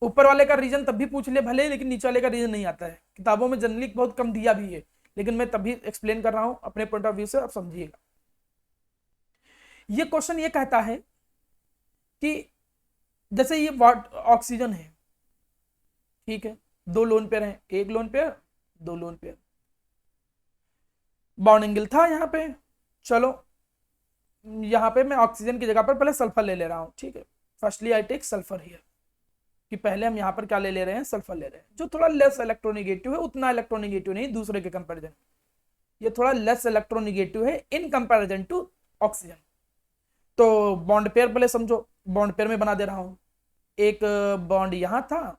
ऊपर वाले का रीजन तब भी पूछ ले भले, लेकिन नीचे वाले का रीजन नहीं आता है. किताबों में जनरली बहुत कम दिया भी है, लेकिन मैं तभी एक्सप्लेन कर रहा हूं अपने पॉइंट ऑफ व्यू से. अब समझिएगा. ये क्वेश्चन ये कहता है कि जैसे ये ऑक्सीजन है, ठीक है, 2 लोन पेयर हैं, 1 lone pair 2 lone pair. Bond angle था यहाँ पे. चलो यहाँ पे मैं ऑक्सीजन की जगह पर पहले सल्फर ले रहा हूँ. ठीक है, firstly I take sulphur here. कि पहले हम यहाँ पर क्या ले रहे हैं? सल्फर ले रहे हैं, जो थोड़ा लेस इलेक्ट्रोनेगेटिव है. उतना इलेक्ट्रोनेगेटिव नहीं दूसरे के कंपेरिजन. ये थोड़ा लेस इलेक्ट्रोनेगेटिव है इन कंपेरिजन टू ऑक्सीजन. तो बॉन्ड पेयर पहले समझो. बॉन्ड पेयर में बना दे रहा हूं. एक बॉन्ड यहां था.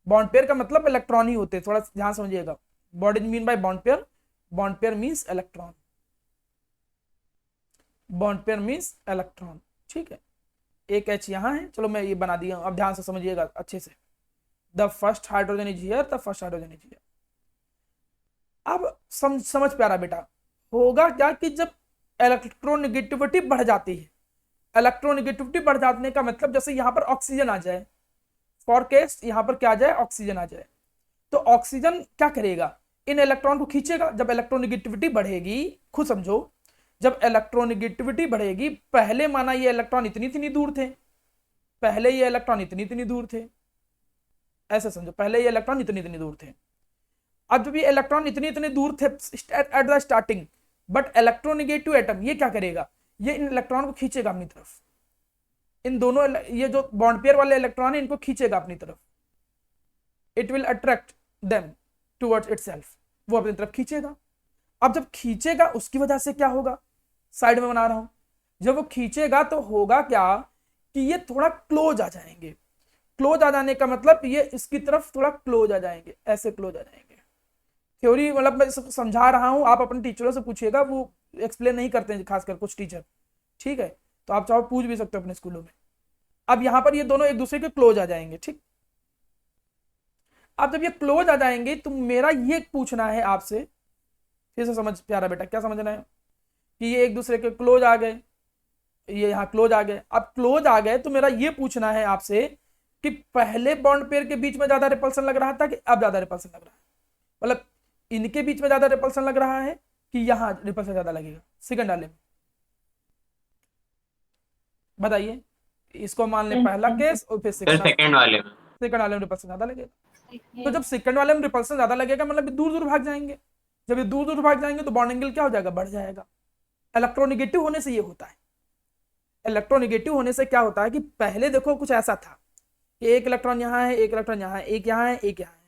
बॉन्ड पेयर का मतलब इलेक्ट्रॉन ही होते हैं, थोड़ा ध्यान समझिएगा. What is mean by bond pair? Bond pair means electron. Bond pair means electron. ठीक है, एक H यहां है. चलो मैं ये बना दिया. अब ध्यान से समझिएगा अच्छे से. The first hydrogen is here, the first hydrogen is here. अब समझ प्यारा बेटा. होगा क्या कि जब इलेक्ट्रोनेगेटिविटी बढ़ जाती है, इलेक्ट्रोनेगेटिविटी बढ़ जाने का मतलब जैसे यहां पर ऑक्सीजन आ जाए, फॉर केस यहां पर क्या आ जाए? ऑक्सीजन आ जाए. तो ऑक्सीजन क्या करेगा? इन इलेक्ट्रॉन को खींचेगा. जब इलेक्ट्रोनेगेटिविटी बढ़ेगी, खुद समझो, जब इलेक्ट्रोनेगेटिविटी बढ़ेगी, पहले माना ये इलेक्ट्रॉन इतनी दूर थे, पहले ये इलेक्ट्रॉन इतनी दूर थे. ऐसे समझो, पहले ये इलेक्ट्रॉन इतनी दूर थे. अब जब ये इलेक्ट्रॉन इतनी दूर थे at the starting, but electronegative atom ये क्या करेगा? ये इन इलेक्ट्रॉन को खींचेगा अपनी तरफ. इन दोनों ये जो बॉन्ड पेयर वाले इलेक्ट्रॉन है इनको खींचेगा अपनी तरफ. It will attract them towards itself. वो अपनी तरफ खींचेगा. अब जब खींचेगा उसकी वजह से क्या होगा? साइड में बना रहा हूं. जब वो खींचेगा तो होगा क्या कि ये थोड़ा क्लोज आ जाएंगे. क्लोज आ जाने का मतलब ये इसकी तरफ थोड़ा क्लोज आ जाएंगे, ऐसे क्लोज आ जाएंगे. थ्योरी मतलब मैं समझा रहा हूं, आप अपने टीचरों से पूछिएगा, वो एक्सप्लेन नहीं करते हैं खासकर कुछ टीचर. ठीक है, तो आप चाहो पूछ भी सकते हो अपने स्कूलों में. अब यहां पर ये दोनों एक दूसरे के क्लोज आ जाएंगे. ठीक, अब जब ये क्लोज आ जाएंगे तो मेरा ये पूछना है आपसे, फिर से समझ प्यारा बेटा, क्या समझना है कि ये एक दूसरे के क्लोज आ गए, ये यहाँ क्लोज आ गए. अब क्लोज आ गए तो मेरा ये पूछना है आपसे कि पहले बॉन्ड पेयर के बीच में ज्यादा रिपल्सन लग रहा था कि अब ज्यादा रिपल्सन लग रहा है? मतलब इनके बीच में ज्यादा रिपल्सन लग रहा है कि यहाँ रिपल्सन ज्यादा लगेगा सेकंड वाले में? बताइए. इसको मान ले पहला केस और फिर सेकंड वाले में. सेकंड वाले में रिपल्सन ज्यादा लगेगा. तो जब सेकंड वाले में रिपल्सन ज्यादा लगेगा मतलब दूर दूर भाग जाएंगे. जब ये दूर दूर भाग जाएंगे तो बॉन्ड एंगल क्या हो जाएगा? बढ़ जाएगा. इलेक्ट्रोनेगेटिव होने से ये होता है. इलेक्ट्रोनेगेटिव होने से क्या होता है कि पहले देखो कुछ ऐसा था कि एक इलेक्ट्रॉन यहाँ है, एक इलेक्ट्रॉन यहाँ है, एक यहाँ है, एक यहाँ है.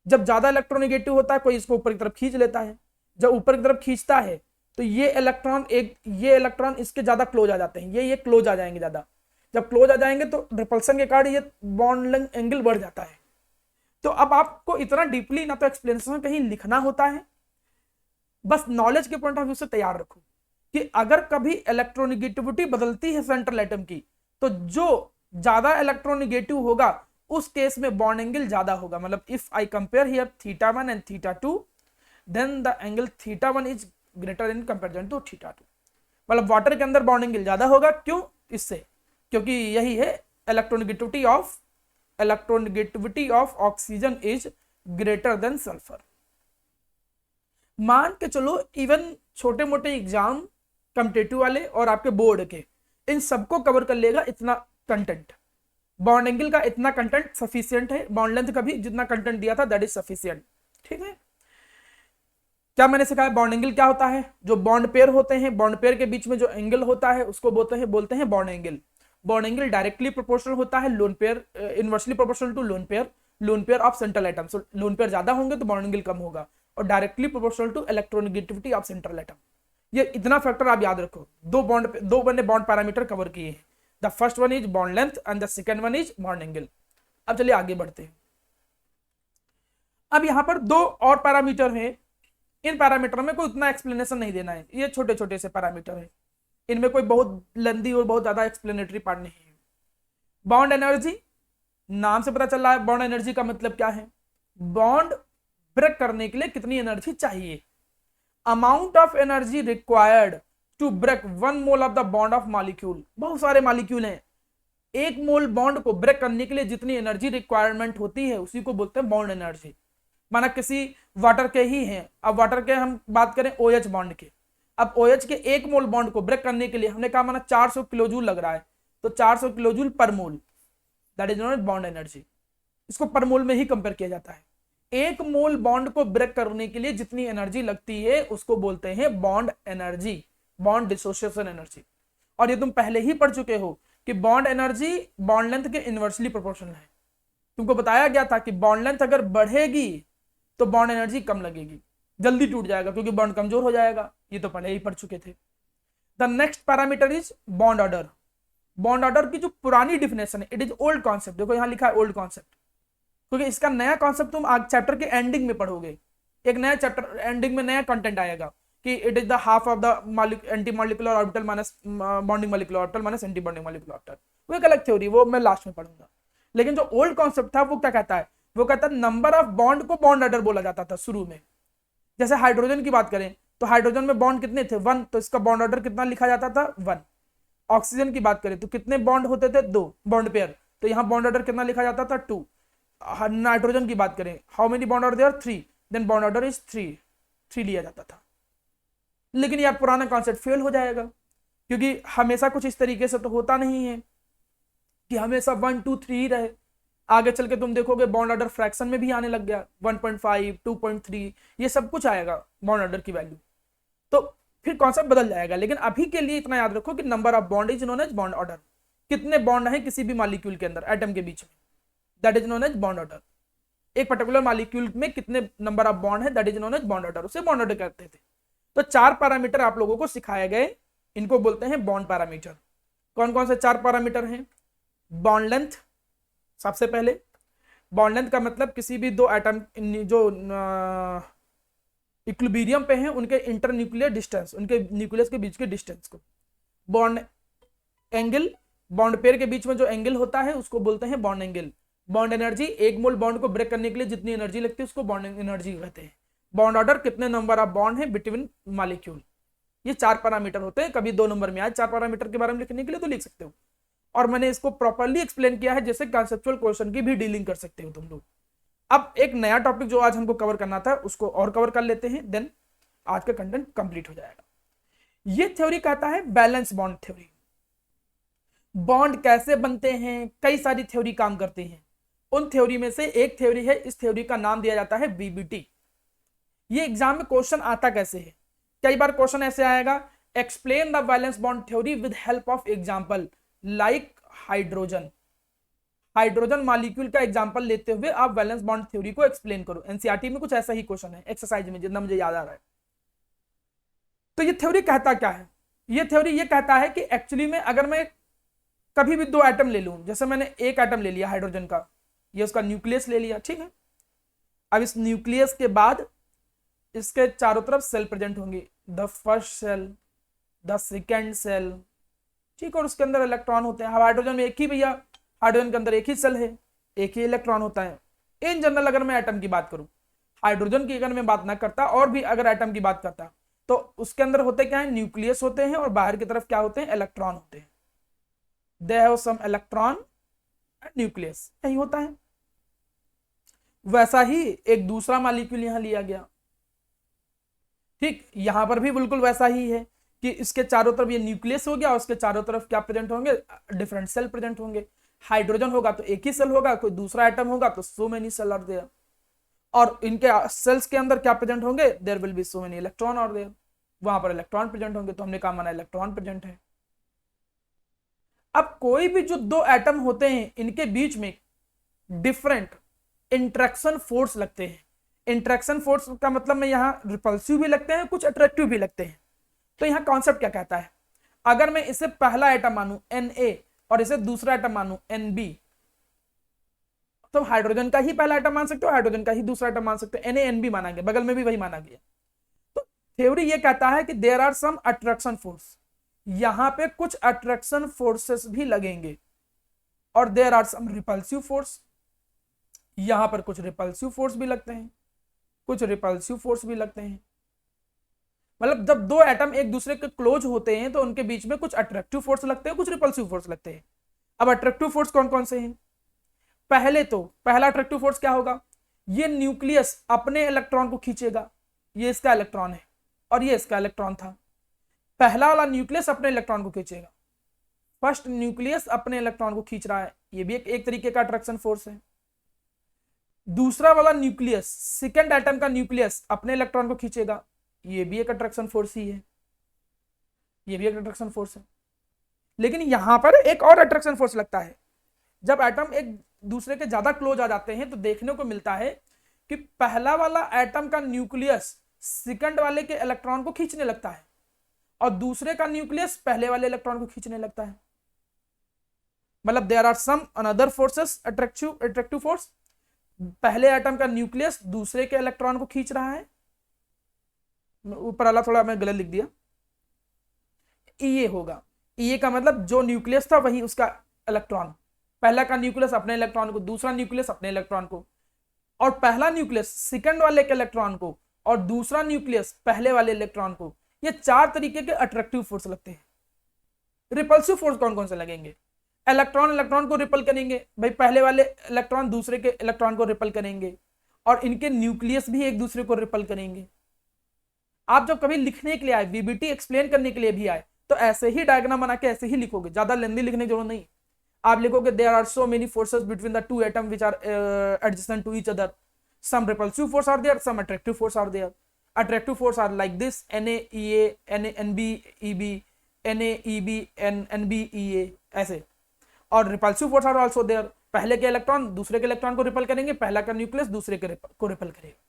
जब ज्यादा इलेक्ट्रोनेगेटिव होता है कोई इसको ऊपर की तरफ खींच लेता है. जब ऊपर की तरफ खींचता है तो ये इलेक्ट्रॉन इसके ज्यादा क्लोज आ जाते हैं. ये क्लोज आ जाएंगे ज्यादा. जब क्लोज आ जाएंगे तो रिपल्सन के कारण ये बॉन्ड एंगल बढ़ जाता है. तो अब आपको इतना डीपली ना तो एक्सप्लेनेशन कहीं लिखना होता है, बस नॉलेज के पॉइंट ऑफ व्यू से तैयार रखो कि अगर कभी इलेक्ट्रोनेगेटिविटी बदलती है सेंट्रल एटम की, तो जो ज्यादा इलेक्ट्रोनेगेटिव होगा उस केस में बॉन्ड एंगल ज्यादा होगा. मतलब if I compare here θ1 and θ2, then the angle θ1 is greater in comparison to θ2. मतलब वाटर के अंदर बॉन्ड एंगल ज्यादा होगा. क्यों? इससे, क्योंकि यही है electronegativity of oxygen is greater than sulphur. मान के चलो इवन छोटे मोटे एग्जाम कॉम्पिटिटिव वाले और आपके बोर्ड के, इन सबको कवर कर लेगा इतना कंटेंट. बॉन्ड एंगल का इतना कंटेंट सफिशिएंट है. बॉन्ड लेंथ का भी जितना कंटेंट दिया था दैट इज सफिशिएंट. ठीक है, क्या मैंने सिखाया? बॉन्ड एंगल क्या होता है? जो बॉन्ड पेयर होते हैं, बॉन्ड पेयर के बीच में जो एंगल होता है उसको बोलते हैं bond angle. Bond angle directly proportional होता है lone pair, inversely proportional to lone pair of central atom. So lone pair ज्यादा होंगे तो बॉन्ड एंगल कम होगा, और directly proportional to electronegativity of central atom. ये इतना फैक्टर आप याद रखो। दो मैंने बॉन्ड पैरामीटर कवर किए हैं। The first one is bond length and the second one is bond angle. अब चलिए आगे बढ़ते हैं। अब यहां पर दो और पैरामीटर हैं। इन पैरामीटर में कोई उतना एक्सप्लेनेशन नहीं देना है, ये छोटे छोटे से पैरामीटर है, इनमें कोई बहुत लंबी और बहुत ज्यादा एक्सप्लेनेटरी पार्ट नहीं है। बॉन्ड एनर्जी, नाम से पता चल रहा है बॉन्ड एनर्जी का मतलब क्या है। बॉन्ड ब्रेक करने के लिए कितनी एनर्जी चाहिए। Amount of energy required to break 1 mole of the bond of molecule. बहुत सारे मॉलिक्यूल हैं, 1 मोल बॉन्ड को ब्रेक करने के लिए जितनी एनर्जी रिक्वायरमेंट होती है उसी को बोलते हैं बॉन्ड एनर्जी। माना किसी वाटर के ही हैं, अब वाटर के हम बात करें OH बॉन्ड के, अब OH के 1 मोल बॉन्ड को ब्रेक करने के लिए हमने कहा माना 400 किलोजूल लग रहा है, तो 400 kilojoule per mole, that is known as bond energy. इसको पर मोल में ही कंपेयर किया जाता है। 1 मोल बॉन्ड को ब्रेक करने के लिए जितनी एनर्जी लगती है उसको बोलते हैं bond energy, bond dissociation energy. और ये तुम पहले ही पढ़ चुके हो कि बॉन्ड एनर्जी बॉन्ड लेंथ के इनवर्सली प्रोपोर्शनल है। तुमको बताया गया था कि बॉन्ड लेंथ अगर बढ़ेगी तो बॉन्ड एनर्जी कम लगेगी, जल्दी टूट जाएगा क्योंकि बॉन्ड कमजोर हो जाएगा। ये तो पहले ही पढ़ चुके थे। The next parameter is bond order. Bond order की जो पुरानी डिफिनेशन है, इट इज ओल्ड कॉन्सेप्ट। देखो यहां लिखा है ओल्ड कॉन्सेप्ट, क्योंकि इसका नया कॉन्सेप्ट तुम आज चैप्टर के एंडिंग में पढ़ोगे। एक नया चैप्टर एंडिंग में नया कंटेंट आएगा कि it is the half of the anti molecular orbital minus bonding molecular orbital minus anti bonding molecular orbital. वो एक अलग थ्योरी, वो मैं लास्ट में पढ़ूंगा। लेकिन जो ओल्ड कॉन्सेप्ट था वो क्या कहता है? वो कहता है नंबर ऑफ बॉन्ड को बॉन्ड ऑर्डर बोला जाता था शुरू में। जैसे हाइड्रोजन की बात करें तो हाइड्रोजन में बॉन्ड कितने थे? 1, तो इसका बॉन्ड ऑर्डर कितना लिखा जाता था? 1। ऑक्सीजन की बात करें तो कितने बॉन्ड होते थे? 2 बॉन्ड पेयर, तो यहाँ बॉन्ड ऑर्डर कितना लिखा जाता था? 2। नाइट्रोजन की बात करें, how many bond order there? 3, then bond order is 3 लिया जाता था। लेकिन यार पुराना कॉन्सेप्ट फेल हो जाएगा, क्योंकि हमेशा कुछ इस तरीके से तो होता नहीं है कि हमेशा 1, 2, 3 ही रहे। आगे चल के तुम देखोगे बॉन्ड ऑर्डर फ्रैक्शन में भी आने लग गया, 1.5, 2.3, ये सब कुछ आएगा बॉन्ड ऑर्डर की वैल्यू, तो फिर कॉन्सेप्ट बदल जाएगा। लेकिन अभी के लिए इतना याद रखो कि number of bond is known as bond order. कितने बॉन्ड है किसी भी मॉलिक्यूल के अंदर, एटम के बीच में, that is known as bond order. एक पर्टिकुलर मॉलिक्यूल में कितने नंबर ऑफ बॉन्ड है, that is known as bond order, उसे बॉन्ड ऑर्डर कहते थे। तो 4 पैरामीटर आप लोगों को सिखाए गए, इनको बोलते हैं बॉन्ड पैरामीटर। कौन कौन से 4 पैरामीटर हैं? बॉन्ड लेंथ, सबसे पहले। बॉन्ड लेंथ का मतलब किसी भी 2 एटम जो इक्विलिब्रियम पे हैं उनके इंटरन्यूक्लियर डिस्टेंस, उनके न्यूक्लियस के बीच के डिस्टेंस को। बॉन्ड एंगल, बॉन्ड पेयर के बीच में जो एंगल होता है उसको बोलते हैं बॉन्ड एंगल। बॉन्ड एनर्जी, 1 मोल बॉन्ड को ब्रेक करने के लिए जितनी एनर्जी लगती है उसको बॉन्ड एनर्जी कहते हैं। बॉन्ड ऑर्डर, कितने नंबर ऑफ बॉन्ड है बिटवीन मॉलिक्यूल। ये 4 पैरामीटर होते हैं। कभी 2 नंबर में आए 4 पैरामीटर के बारे में लिखने के लिए तो लिख सकते हो, और मैंने इसको प्रॉपर्ली एक्सप्लेन किया है जैसे कॉन्सेप्चुअल क्वेश्चन की भी डीलिंग कर सकते हो तुम लोग। अब एक नया टॉपिक जो आज हमको कवर करना था उसको और कवर कर लेते हैं, देन आज का कंटेंट कंप्लीट हो जाएगा। ये थ्योरी कहता है बैलेंस बॉन्ड थ्योरी। बॉन्ड कैसे बनते हैं, कई सारी थ्योरी काम करते हैं। उन थ्योरी में से एक थ्योरी है, इस थ्योरी का नाम दिया जाता है बीबीटी। ये एग्जाम में क्वेश्चन आता कैसे है? कई बार क्वेश्चन ऐसे आएगा, explain the valence bond theory with help of example like hydrogen. Hydrogen molecule का एग्जांपल लेते हुए आप वैलेंस बॉन्ड थ्योरी को एक्सप्लेन करो। एनसीईआरटी में कुछ ऐसा ही क्वेश्चन है, एक्सरसाइज में, जितना मुझे याद आ रहा है। तो ये थ्योरी कहता क्या है? ये थ्योरी ये कहता है कि एक्चुअली में अगर मैं कभी भी 2 एटम ले लूं, जैसे मैंने एक एटम ले लिया हाइड्रोजन का, ये उसका न्यूक्लियस ले लिया, ठीक है। अब इस न्यूक्लियस के बाद इसके चारों तरफ सेल प्रेजेंट होंगे, the first shell, the second shell, ठीक, और उसके अंदर इलेक्ट्रॉन होते हैं। हाइड्रोजन में एक ही, भैया हाइड्रोजन के अंदर एक ही सेल है, एक ही इलेक्ट्रॉन होता है। इन जनरल अगर मैं एटम की बात करूं, हाइड्रोजन की अगर मैं बात ना करता और भी अगर एटम की बात करता, तो उसके अंदर होते क्या है? न्यूक्लियस होते हैं, और बाहर की तरफ क्या होते हैं? इलेक्ट्रॉन होते हैं। They have some electron and nucleus, यही होता है। वैसा ही एक दूसरा मॉलिक्यूल यहां लिया गया, ठीक, यहां पर भी बिल्कुल वैसा ही है कि इसके चारों तरफ ये न्यूक्लियस हो गया और उसके चारों तरफ क्या प्रेजेंट होंगे? डिफरेंट सेल प्रेजेंट होंगे। हाइड्रोजन होगा तो एक ही सेल होगा, कोई दूसरा एटम होगा तो so many shell are there. और इनके सेल्स के अंदर क्या प्रेजेंट होंगे, there will be so many electron और देयर, वहां पर इलेक्ट्रॉन प्रेजेंट होंगे, तो हमने कहा माना इलेक्ट्रॉन प्रेजेंट है। अब कोई भी जो दो एटम होते हैं इनके बीच में डिफरेंट इंट्रैक्शन फोर्स लगते हैं। इंट्रैक्शन फोर्स का मतलब में यहाँ रिपल्सिव भी लगते हैं, कुछ अट्रैक्टिव भी लगते हैं। तो यहाँ कॉन्सेप्ट क्या कहता है, अगर मैं इसे पहला एटम मानूं Na और इसे दूसरा एटम मानूं Nb, तो हाइड्रोजन का ही पहला एटम मान सकते हो, हाइड्रोजन का ही दूसरा एटम मान सकते हो, NaNb माना गया, बगल में भी वही माना गया। तो थ्योरी ये कहता है कि there are some attraction force, यहां पे कुछ अट्रैक्शन फोर्सेस भी लगेंगे, और there are some repulsive force, यहां पर कुछ रिपल्सिव फोर्स भी लगते हैं, कुछ रिपल्सिव फोर्स भी लगते हैं। मतलब जब दो एटम एक दूसरे के क्लोज होते हैं तो उनके बीच में कुछ अट्रैक्टिव फोर्स लगते हैं, कुछ रिपल्सिव फोर्स लगते हैं। अब अट्रैक्टिव फोर्स कौन कौन से हैं, पहला अट्रैक्टिव फोर्स क्या होगा, ये न्यूक्लियस अपने इलेक्ट्रॉन को खींचेगा, ये इसका इलेक्ट्रॉन है और ये इसका इलेक्ट्रॉन था, पहला वाला न्यूक्लियस अपने इलेक्ट्रॉन को खींचेगा, फर्स्ट न्यूक्लियस अपने इलेक्ट्रॉन को खींच रहा है, ये भी एक तरीके का अट्रैक्शन फोर्स है। दूसरा वाला न्यूक्लियस, सेकेंड एटम का न्यूक्लियस अपने इलेक्ट्रॉन को खींचेगा, ये भी एक अट्रैक्शन फोर्स ही है, ये भी एक अट्रैक्शन फोर्स है। लेकिन यहां पर एक और अट्रैक्शन फोर्स लगता है, जब एटम एक दूसरे के ज्यादा क्लोज आ जाते हैं तो देखने को मिलता है कि पहला वाला एटम का न्यूक्लियस सेकंड वाले के इलेक्ट्रॉन को खींचने लगता है और दूसरे का न्यूक्लियस पहले वाले इलेक्ट्रॉन को खींचने लगता है। मतलब there are some another forces attractive force, पहले एटम का न्यूक्लियस दूसरे के इलेक्ट्रॉन को खींच रहा है, ऊपर वाला थोड़ा मैं गलत लिख दिया, ये होगा, ये का मतलब जो न्यूक्लियस था वही उसका इलेक्ट्रॉन, पहला का न्यूक्लियस अपने इलेक्ट्रॉन को, दूसरा न्यूक्लियस अपने इलेक्ट्रॉन को, और पहला न्यूक्लियस सेकंड वाले के इलेक्ट्रॉन को और दूसरा न्यूक्लियस पहले वाले इलेक्ट्रॉन को। ये चार तरीके के अट्रैक्टिव फोर्स लगते हैं। रिपल्सिव फोर्स कौन कौन से लगेंगे, इलेक्ट्रॉन को रिपल करेंगे, भाई पहले वाले इलेक्ट्रॉन दूसरे के इलेक्ट्रॉन को रिपल करेंगे और इनके न्यूक्लियस भी एक दूसरे को रिपल करेंगे। आप जब कभी लिखने के लिए आए, वीबीटी एक्सप्लेन करने के लिए भी आए, तो ऐसे ही डायग्राम बना के ऐसे ही लिखोगे, ज्यादा लेंथी लिखने की जरूरत नहीं। आप लिखोगे there are so many forces between the two atom which are adjacent to each other, some repulsive force are there, some attractive force are there. Attractive force are like this, NaEA, NB, NaEB, NBEA, ऐसे। और repulsive force are also there, पहले के electron दूसरे के electron को ripple करेंगे, पहला का न्यूक्लियस दूसरे के को रिपल करेगा।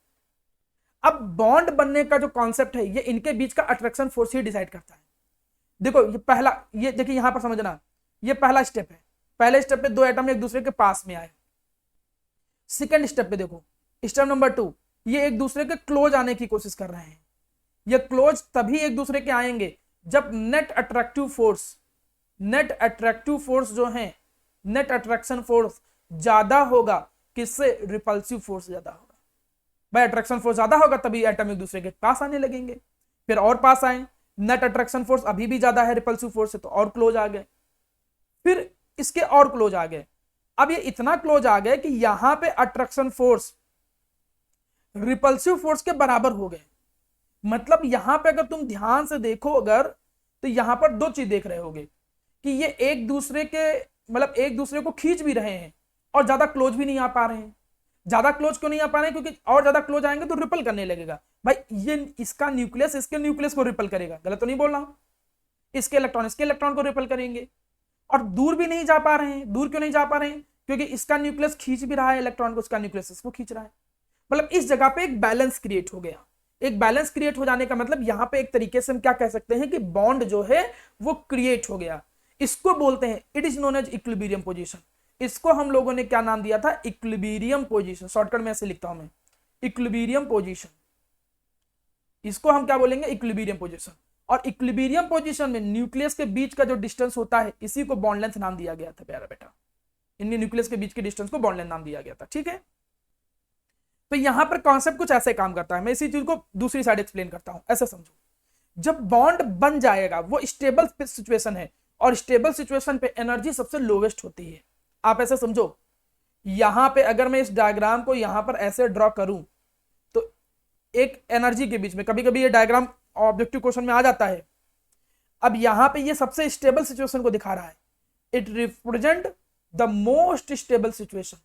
अब बॉन्ड बनने का जो कॉन्सेप्ट है, ये इनके बीच का अट्रैक्शन फोर्स ही डिसाइड करता है। देखो ये पहला, ये देखिए यहां पर समझना, ये पहला स्टेप है, पहले स्टेप पे दो एटम एक दूसरे के पास में आए। सेकंड स्टेप पे देखो, स्टेप नंबर 2, ये एक दूसरे के क्लोज आने की कोशिश कर रहे हैं। ये क्लोज तभी एक दूसरे के आएंगे जब नेट अट्रैक्टिव फोर्स जो है, नेट अट्रैक्शन फोर्स ज्यादा होगा, किससे, रिपल्सिव फोर्स ज्यादा होगा। भाई अट्रैक्शन फोर्स ज्यादा होगा तभी एटम एक दूसरे के पास आने लगेंगे, फिर और पास आए, नेट अट्रैक्शन फोर्स अभी भी ज्यादा है रिपल्सिव फोर्स से, तो और क्लोज आ गए, फिर इसके और क्लोज आ गए। अब ये इतना क्लोज आ गए कि यहां पे अट्रैक्शन फोर्स रिपल्सिव फोर्स के बराबर हो गए। मतलब यहां पे अगर तुम ध्यान से देखो अगर, तो यहां पर दो चीज देख रहे होगे कि ये एक दूसरे के, मतलब एक दूसरे को खींच भी रहे हैं और ज्यादा क्लोज भी नहीं आ पा रहे हैं। ज्यादा क्लोज क्यों नहीं आ पा रहे हैं, क्योंकि और ज्यादा क्लोज आएंगे तो रिपल करने लगेगा। भाई ये इसका न्यूक्लियस इसके न्यूक्लियस को रिपल करेगा, गलत तो नहीं बोल रहा हूं, इसके इलेक्ट्रॉन को रिपल करेंगे। और दूर भी नहीं जा पा रहे हैं, दूर क्यों नहीं जा पा रहे हैं, क्योंकि इसका न्यूक्लियस खींच भी रहा है इलेक्ट्रॉन को, इसका न्यूक्लियस इसको खींच रहा है। मतलब इस जगह पे एक बैलेंस क्रिएट हो गया। एक बैलेंस क्रिएट हो जाने का मतलब यहां पे एक तरीके से हम क्या कह सकते हैं कि बॉन्ड जो है वो क्रिएट हो गया। इसको बोलते हैं, it is known as equilibrium position. इसको हम लोगों ने क्या नाम दिया था, इक्विलिब्रियम पोजीशन। शॉर्टकट में ऐसे लिखता हूं मैं, इक्विलिब्रियम पोजीशन। इसको हम क्या बोलेंगे, इक्विलिब्रियम पोजीशन। और इक्विलिब्रियम पोजीशन में न्यूक्लियस के बीच का जो डिस्टेंस होता है, इसी को बॉन्ड लेंथ नाम दिया गया था प्यारा बेटा। इनके न्यूक्लियस के बीच के डिस्टेंस को बॉन्ड लेंथ नाम दिया गया था, ठीक है। तो यहां पर कॉन्सेप्ट कुछ ऐसे काम करता है। मैं इसी चीज को दूसरी साइड एक्सप्लेन करता हूं, ऐसे समझो। जब बॉन्ड बन जाएगा, वो स्टेबल सिचुएशन है, और स्टेबल सिचुएशन पे एनर्जी सबसे लोवेस्ट होती है। आप ऐसे समझो, यहां पे अगर मैं इस डायग्राम को यहां पर ऐसे ड्रॉ करूं, तो एक एनर्जी के बीच में, कभी कभी ये डायग्राम ऑब्जेक्टिव क्वेश्चन में आ जाता है। अब यहां पे ये सबसे स्टेबल सिचुएशन को दिखा रहा है, it represent the most stable situation.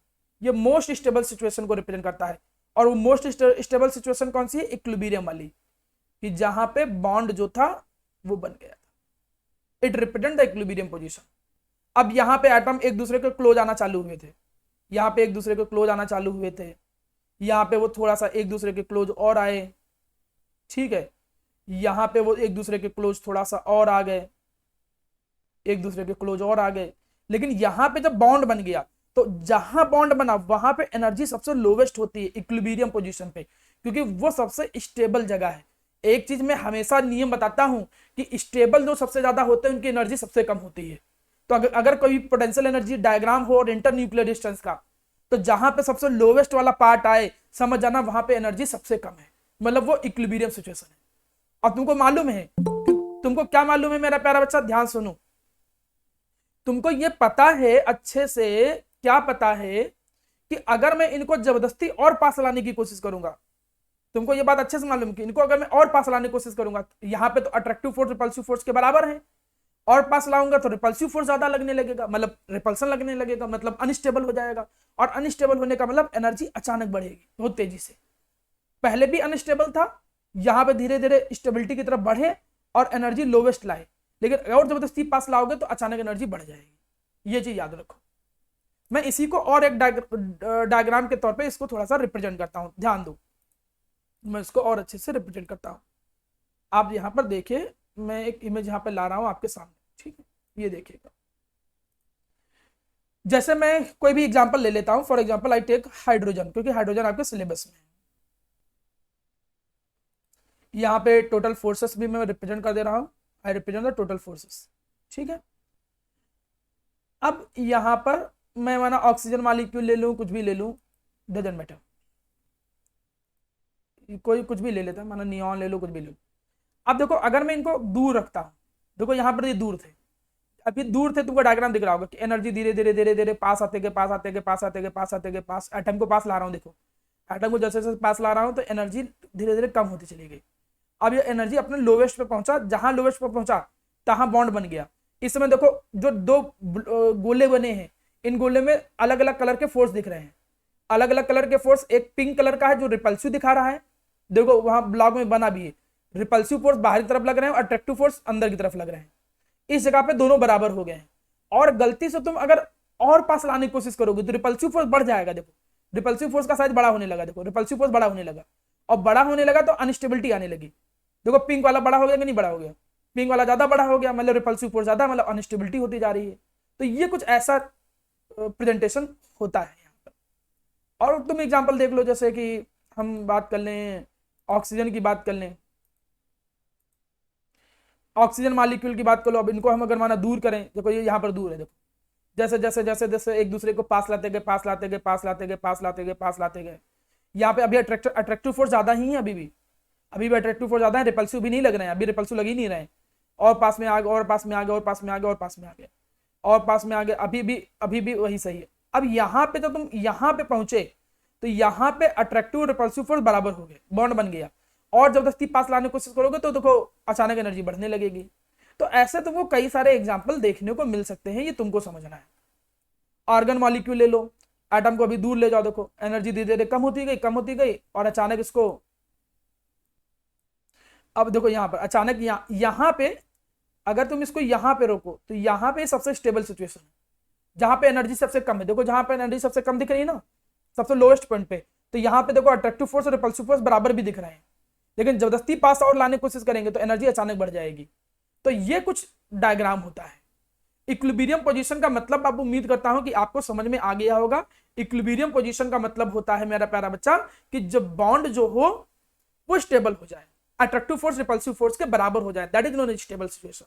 ये मोस्ट स्टेबल सिचुएशन को रिप्रेजेंट करता है। और वो मोस्ट स्टेबल सिचुएशन कौन सी है? इक्विलिब्रियम वाली, कि जहां पे बॉन्ड जो था वो बन गया था। It represent the equilibrium position. अब यहाँ पे एटम एक दूसरे के क्लोज आना चालू हुए थे, यहाँ पे एक दूसरे के क्लोज आना चालू हुए थे, यहाँ पे वो थोड़ा सा एक दूसरे के क्लोज और आए, ठीक है, यहाँ पे वो एक दूसरे के क्लोज थोड़ा सा और आ गए, एक दूसरे के क्लोज और आ गए। लेकिन यहाँ पे जब बॉन्ड बन गया तो जहां बॉन्ड बना वहां पे एनर्जी सबसे लोवेस्ट होती है इक्विलिब्रियम पोजीशन पे, क्योंकि वो सबसे स्टेबल जगह है। एक चीज मैं हमेशा नियम बताता हूं कि स्टेबल जो सबसे ज्यादा होते हैं उनकी एनर्जी सबसे कम होती है। तो अगर कोई पोटेंशियल एनर्जी डायग्राम हो और इंटर न्यूक्लियर डिस्टेंस का, तो जहां पे सबसे लोवेस्ट वाला पार्ट आए समझ जाना वहां पे एनर्जी सबसे कम है, मतलब वो इक्विलिब्रियम सिचुएशन है। और तुमको मालूम है, तुमको क्या मालूम है मेरा प्यारा बच्चा, ध्यान सुनो, तुमको ये पता है अच्छे से, क्या पता है कि अगर मैं इनको जबरदस्ती और पास लाने की कोशिश करूंगा, तुमको ये बात अच्छे से मालूम कि इनको अगर मैं और पास लाने की कोशिश करूंगा, यहाँ पे तो अट्रैक्टिव फोर्स रिपल्सिव फोर्स के बराबर है, और पास लाऊंगा तो रिपल्सिव फोर्स ज्यादा लगने लगेगा, मतलब रिपल्सन लगने लगेगा, मतलब अनस्टेबल हो जाएगा। और अनस्टेबल होने का मतलब एनर्जी अचानक बढ़ेगी बहुत तेजी से। पहले भी अनस्टेबल था, यहाँ पे धीरे धीरे स्टेबिलिटी की तरफ बढ़े और एनर्जी लोवेस्ट लाए, लेकिन और जबरदस्ती पास लाओगे तो अचानक एनर्जी बढ़ जाएगी। ये चीज याद रखो। मैं इसी को और एक डायग्राम के तौर पे इसको थोड़ा सा रिप्रेजेंट करता हूं, ध्यान दो, मैं इसको और अच्छे से रिप्रेजेंट करता हूं। आप यहां पर देखिए, मैं एक इमेज यहां पे ला रहा हूं आपके सामने, ठीक है, ये देखिएगा। जैसे मैं कोई भी एग्जांपल ले लेता हूं, for example I take hydrogen, क्योंकि हाइड्रोजन आपके सिलेबस में है। यहाँ पे टोटल फोर्सेस भी मैं रिप्रेजेंट कर दे रहा हूं, I represent the total forces, ठीक है। अब यहां पर मैं माना ऑक्सीजन मॉलिक्यूल ले लूं, कुछ भी ले लूं, डजंट मैटर, कोई कुछ भी ले लेता है, माना नियॉन ले लो, कुछ भी ले लो। अब देखो अगर मैं इनको दूर रखता हूं, देखो यहाँ पर ये दूर थे, अभी दूर थे, तुमको डायग्राम दिख रहा होगा कि एनर्जी धीरे धीरे धीरे धीरे पास आते गए, पास आते गए, पास आते गए, पास आते गए, पास एटम को पास ला रहा हूँ। देखो एटम को जैसे जैसे पास ला रहा हूँ तो एनर्जी धीरे धीरे कम होती चली गई। अब ये एनर्जी अपने लोवेस्ट पे पहुंचा, जहां लोवेस्ट पे पहुंचा तहां बॉन्ड बन गया। इस समय देखो जो दो गोले बने हैं, इन गोले में अलग अलग कलर के फोर्स दिख रहे हैं, अलग अलग कलर के फोर्स। एक पिंक कलर का है जो रिपल्सिव दिखा रहा है, देखो वहां ब्लॉक में बना भी है, रिपल्सिव फोर्स बाहरी तरफ लग रहे हैं और अट्रैक्टिव फोर्स अंदर की तरफ लग रहे हैं। इस जगह पे दोनों बराबर हो गए हैं, और गलती से तुम अगर और पास लाने की कोशिश करोगे तो रिपल्सिव फोर्स बढ़ जाएगा। देखो रिपल्सिव फोर्स का साइज बड़ा होने लगा, देखो रिपल्सिव फोर्स बड़ा होने लगा, और बड़ा होने लगा तो अनस्टेबिलिटी आने लगी। देखो पिंक वाला बड़ा हो गया कि नहीं बड़ा हो गया, पिंक वाला ज्यादा बड़ा हो गया, मतलब रिपल्सिव फोर्स ज्यादा, मतलब अनस्टेबिलिटी होती जा रही है। तो ये कुछ ऐसा प्रेजेंटेशन होता है यहाँ पर। और तुम एग्जांपल देख लो, जैसे कि हम बात कर लें ऑक्सीजन की, बात कर लें ऑक्सीजन मॉलिक्यूल की बात कर लो। अब इनको हम अगर माना दूर करें, देखो ये यहाँ पर दूर है, देखो जैसे जैसे जैसे जैसे एक दूसरे को पास लाते गए, पास लाते गए, पास लाते गए, पास लाते गए, पास लाते गए, यहाँ पे अभी अट्रैक्टिव फोर्स ज्यादा ही है, अभी भी अट्रैक्टिव फोर्स ज्यादा है, रिपल्सिव भी नहीं लग रहे हैं, अभी रिपल्सिव लग ही नहीं रहे हैं। और पास में आ गए, और पास में आ गए, और पास में आ गए, और पास में आ गए, और पास में आ गए, अभी भी वही सही है। अब यहाँ पे तो तुम यहाँ पे पहुंचे तो यहाँ पे अट्रैक्टिव रिपल्सिव फोर्स बराबर हो गए, बॉन्ड बन गया, और जबरदस्ती पास लाने की कोशिश करोगे तो देखो अचानक एनर्जी बढ़ने लगेगी। तो ऐसे तुमको कई सारे एग्जाम्पल देखने को मिल सकते हैं, ये तुमको समझना है। आर्गन मॉलिक्यूल ले लो, एटम को अभी दूर ले जाओ, देखो एनर्जी धीरे धीरे कम होती गई, कम होती गई, और अचानक इसको, अब देखो यहाँ पर अचानक यहाँ पे अगर तुम इसको यहाँ पे रोको तो यहाँ पे सबसे स्टेबल सिचुएशन है, जहां पे एनर्जी सबसे कम है। देखो जहां पे एनर्जी सबसे कम दिख रही है ना, सबसे लोएस्ट पॉइंट पे, तो यहाँ पे देखो अट्रैक्टिव फोर्स और रिपल्सिव फोर्स बराबर भी दिख रहे हैं, लेकिन जबरदस्ती पास और लाने की कोशिश करेंगे तो एनर्जी अचानक बढ़ जाएगी। तो ये कुछ डायग्राम होता है। इक्विलिब्रियम पोजीशन का मतलब आप उम्मीद करता हूं कि आपको समझ में आ गया होगा। इक्विलिब्रियम पोजीशन का मतलब होता है मेरा प्यारा बच्चा कि जब बॉन्ड जो हो वो स्टेबल हो जाए, अट्रैक्टिव फोर्स रिपल्सिव फोर्स के बराबर हो जाए, that is known as stable situation.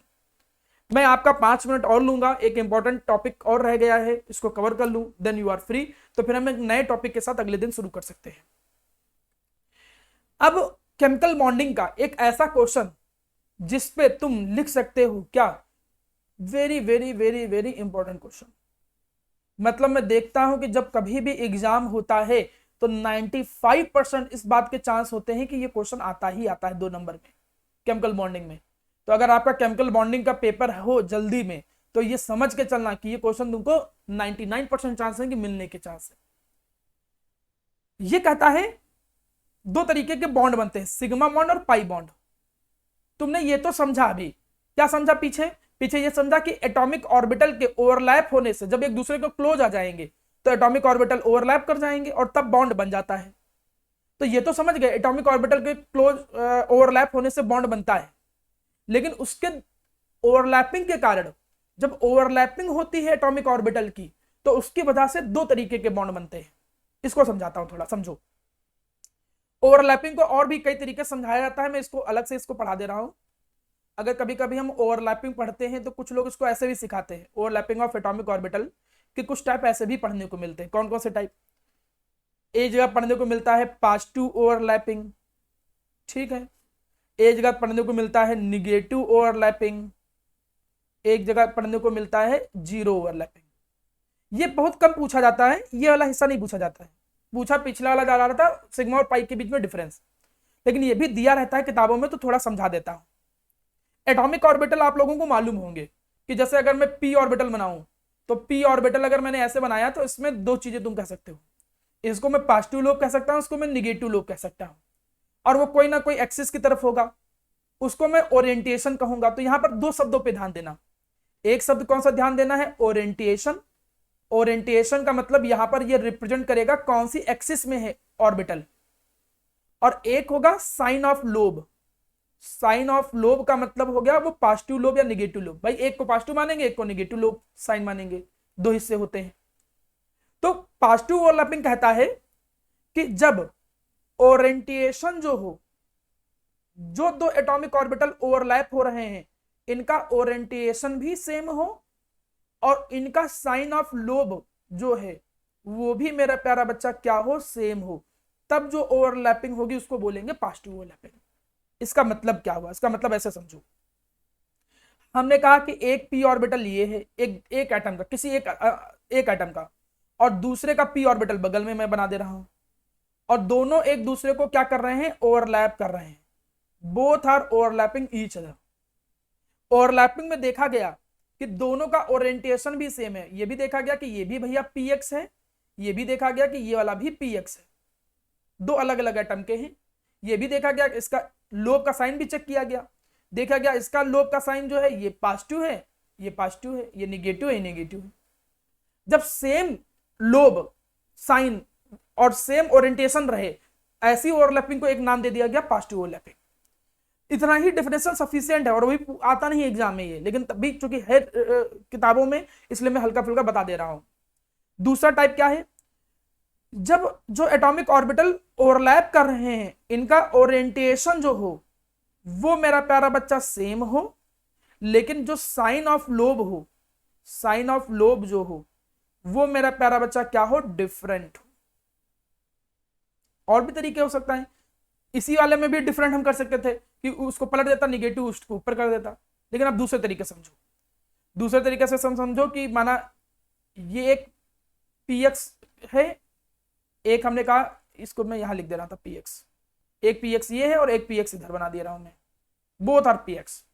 मैं आपका 5 मिनट और लूंगा, एक इंपॉर्टेंट टॉपिक और रह गया है, इसको कवर कर लूं, देन यू आर फ्री। तो फिर हम एक नए टॉपिक के साथ अगले दिन शुरू कर सकते हैं। अब केमिकल बॉन्डिंग का एक ऐसा क्वेश्चन जिस पे तुम लिख सकते हो क्या, very very very very important question. मतलब मैं देखता हूं कि जब कभी भी एग्जाम होता है तो 95% इस बात के चांस होते हैं कि ये क्वेश्चन आता ही आता है 2 नंबर में केमिकल बॉन्डिंग में। तो अगर आपका केमिकल बॉन्डिंग का पेपर हो जल्दी में तो ये समझ के चलना कि ये क्वेश्चन तुमको 99% चांस है कि मिलने के चांस है। ये कहता है दो तरीके के बॉन्ड बनते हैं, सिग्मा बॉन्ड और पाई बॉन्ड। तुमने ये तो समझा अभी, क्या समझा पीछे? पीछे ये समझा कि एटॉमिक ऑर्बिटल के ओवरलैप होने से जब एक दूसरे को क्लोज आ जाएंगे तो एटॉमिक ऑर्बिटल ओवरलैप कर जाएंगे और तब बॉन्ड बन जाता है। तो ये तो समझ गए एटॉमिक ऑर्बिटल के क्लोज ओवरलैप होने से बॉन्ड बनता है, लेकिन उसके ओवरलैपिंग के कारण जब ओवरलैपिंग होती है एटॉमिक ऑर्बिटल की तो उसकी वजह से दो तरीके के बॉन्ड बनते हैं। इसको समझाता हूं, थोड़ा समझो। ओवरलैपिंग को और भी कई तरीके समझाया जाता है, मैं इसको अलग से इसको पढ़ा दे रहा हूं। अगर कभी कभी हम ओवरलैपिंग पढ़ते हैं तो कुछ लोग इसको ऐसे भी सिखाते हैं, ओवरलैपिंग ऑफ एटॉमिक ऑर्बिटल के कुछ टाइप ऐसे भी पढ़ने को मिलते हैं। कौन कौन से टाइप? एक जगह पढ़ने को मिलता है पॉजिटिव ओवरलैपिंग, ठीक है। एक जगह पढ़ने को मिलता है निगेटिव ओवरलैपिंग, एक जगह पढ़ने को मिलता है जीरो ओवरलैपिंग। ये बहुत कम पूछा जाता है, ये वाला हिस्सा नहीं पूछा जाता है। पूछा पिछला वाला जा रहा था सिग्मा और पाई के बीच में डिफरेंस, लेकिन ये भी दिया रहता है किताबों में, तो थोड़ा समझा देता हूं। एटॉमिक ऑर्बिटल आप लोगों को मालूम होंगे कि जैसे अगर मैं पी ऑर्बिटल बनाऊं तो पी ऑर्बिटल अगर मैंने ऐसे बनाया तो इसमें दो चीजें तुम कह सकते हो, इसको मैं पॉजिटिव लोब कह सकता हूं, उसको मैं निगेटिव लोब कह सकता हूं, और वो कोई ना कोई एक्सिस की तरफ होगा, उसको मैं ओरिएंटेशन कहूंगा। तो यहां पर दो शब्दों पे ध्यान देना। एक शब्द कौन सा ध्यान देना है? ओरिएंटेशन। ओरिएंटेशन का मतलब यहां पर ये रिप्रेजेंट करेगा कौन सी एक्सिस में है ऑर्बिटल। और एक होगा sign of lobe. Sign of lobe का मतलब हो गया वो पॉजिटिव लोब या निगेटिव लोब। भाई एक को पॉजिटिव मानेंगे, एक को निगेटिव लोब साइन मानेंगे, दो हिस्से होते हैं। तो पॉजिटिव ओवरलैपिंग कहता है कि जब ओरिएंटेशन जो हो, जो दो एटॉमिक ऑर्बिटल ओवरलैप हो रहे हैं इनका ओरिएंटेशन भी सेम हो और इनका साइन ऑफ लोब जो है वो भी मेरा प्यारा बच्चा क्या हो? सेम हो, तब जो ओवरलैपिंग होगी उसको बोलेंगे पॉजिटिव ओवरलैपिंग। इसका मतलब क्या हुआ? इसका मतलब ऐसे समझो, हमने कहा कि एक पी ऑर्बिटल ये है, एक एटम का, किसी एक एटम का, और दूसरे का पी ऑर्बिटल बगल में मैं बना दे रहा हूं, और दोनों एक दूसरे को क्या कर रहे हैं? ओवरलैप कर रहे हैं। Both are overlapping each other. Overlapping में देखा गया कि दोनों का ओरिएंटेशन भी सेम है। ये भी देखा गया कि ये भी भैया पी एक्स है, ये भी देखा गया कि ये वाला भी पी एक्स है, दो अलग अलग एटम के हैं। ये भी देखा गया, इसका लोब का साइन भी चेक किया गया, देखा गया इसका लोब का साइन जो है ये पॉजिटिव है, ये पॉजिटिव है, ये निगेटिव है, ये निगेटिव है। जब सेम लोब साइन और सेम ओरिएंटेशन रहे, ऐसी ओवरलैपिंग को एक नाम दे दिया गया पॉजिटिव ओवरलैपिंग। इतना ही डेफिनेशन सफिशिएंट है, और वही आता नहीं एग्जाम में ये, लेकिन तब भी चूंकि है किताबों में, इसलिए मैं हल्का फुल्का बता दे रहा हूं। दूसरा टाइप क्या है? जब जो एटॉमिक ऑर्बिटल ओवरलैप कर रहे हैं इनका ओरिएंटेशन जो हो वो मेरा प्यारा बच्चा सेम हो, लेकिन जो साइन ऑफ लोब हो, साइन ऑफ लोब जो हो वो मेरा प्यारा बच्चा क्या हो? डिफरेंट हो। और भी तरीके हो सकता है, इसी वाले में भी डिफरेंट हम कर सकते थे कि उसको पलट देता, निगेटिव उसको ऊपर कर देता, लेकिन अब दूसरे तरीके समझो। दूसरे तरीके से समझो कि माना ये एक पी एक्स है, एक हमने कहा, इसको मैं यहां लिख दे रहा था पी एक्स, एक पी एक्स ये है और एक पी एक्स इधर बना दे रहा हूं मैं, बोथ आर पी एक्स।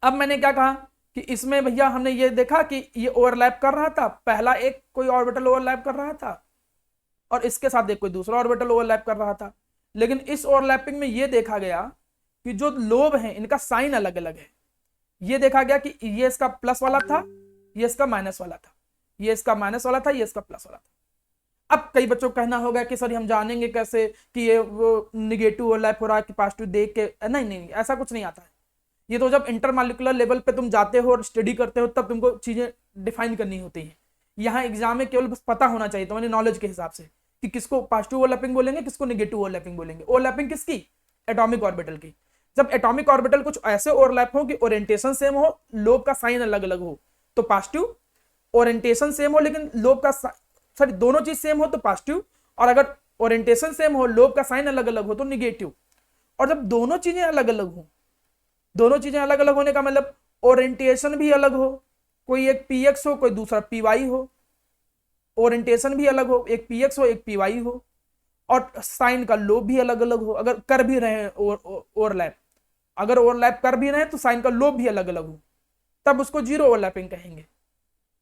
अब मैंने क्या कहा कि इसमें भैया हमने ये देखा कि ये ओवरलैप कर रहा था, पहला एक कोई ऑर्बिटल ओवरलैप कर रहा था और इसके साथ एक कोई दूसरा ऑर्बिटल ओवरलैप कर रहा था, लेकिन इस ओवरलैपिंग में ये देखा गया कि जो लोब है इनका साइन अलग अलग है। ये देखा गया कि ये इसका प्लस वाला था, ये इसका माइनस वाला था, ये इसका माइनस वाला था, ये इसका प्लस वाला था। अब कई बच्चों को कहना होगा कि सर हम जानेंगे कैसे कि ये वो निगेटिव ओवरलैप हो रहा है कि पॉजिटिव? देख के नहीं नहीं, ऐसा कुछ नहीं आता है। ये तो जब इंटरमॉलिक्यूलर लेवल पे तुम जाते हो और स्टडी करते हो तब तुमको चीजें डिफाइन करनी होती है। यहाँ एग्जाम में केवल बस पता होना चाहिए तुम्हारी नॉलेज के हिसाब से कि किसको पॉजिटिव ओवरलैपिंग बोलेंगे, किसको निगेटिव ओवरलैपिंग बोलेंगे। ओवरलैपिंग किसकी? एटॉमिक ऑर्बिटल की। जब एटॉमिक ऑर्बिटल कुछ ऐसे ओवरलैप हो कि ओरिएंटेशन सेम हो, लोब का साइन अलग अलग हो तो पॉजिटिव, ओरिएंटेशन सेम हो लेकिन लोब का सॉरी दोनों चीज सेम हो तो पॉजिटिव, और अगर ओरिएंटेशन सेम हो लोब का साइन अलग अलग हो तो निगेटिव। और जब दोनों चीजें अलग अलग हो, दोनों चीजें अलग अलग होने का मतलब ओरिएंटेशन भी अलग हो, कोई एक पी एक्स हो कोई दूसरा पी वाई हो, ओरिएंटेशन भी अलग हो, एक पी एक्स हो एक पी वाई हो, और साइन का लोब भी अलग अलग हो, अगर कर भी रहे ओवरलैप, अगर ओवरलैप कर भी रहे तो साइन का लोब भी अलग अलग हो, तब उसको जीरो ओवरलैपिंग कहेंगे।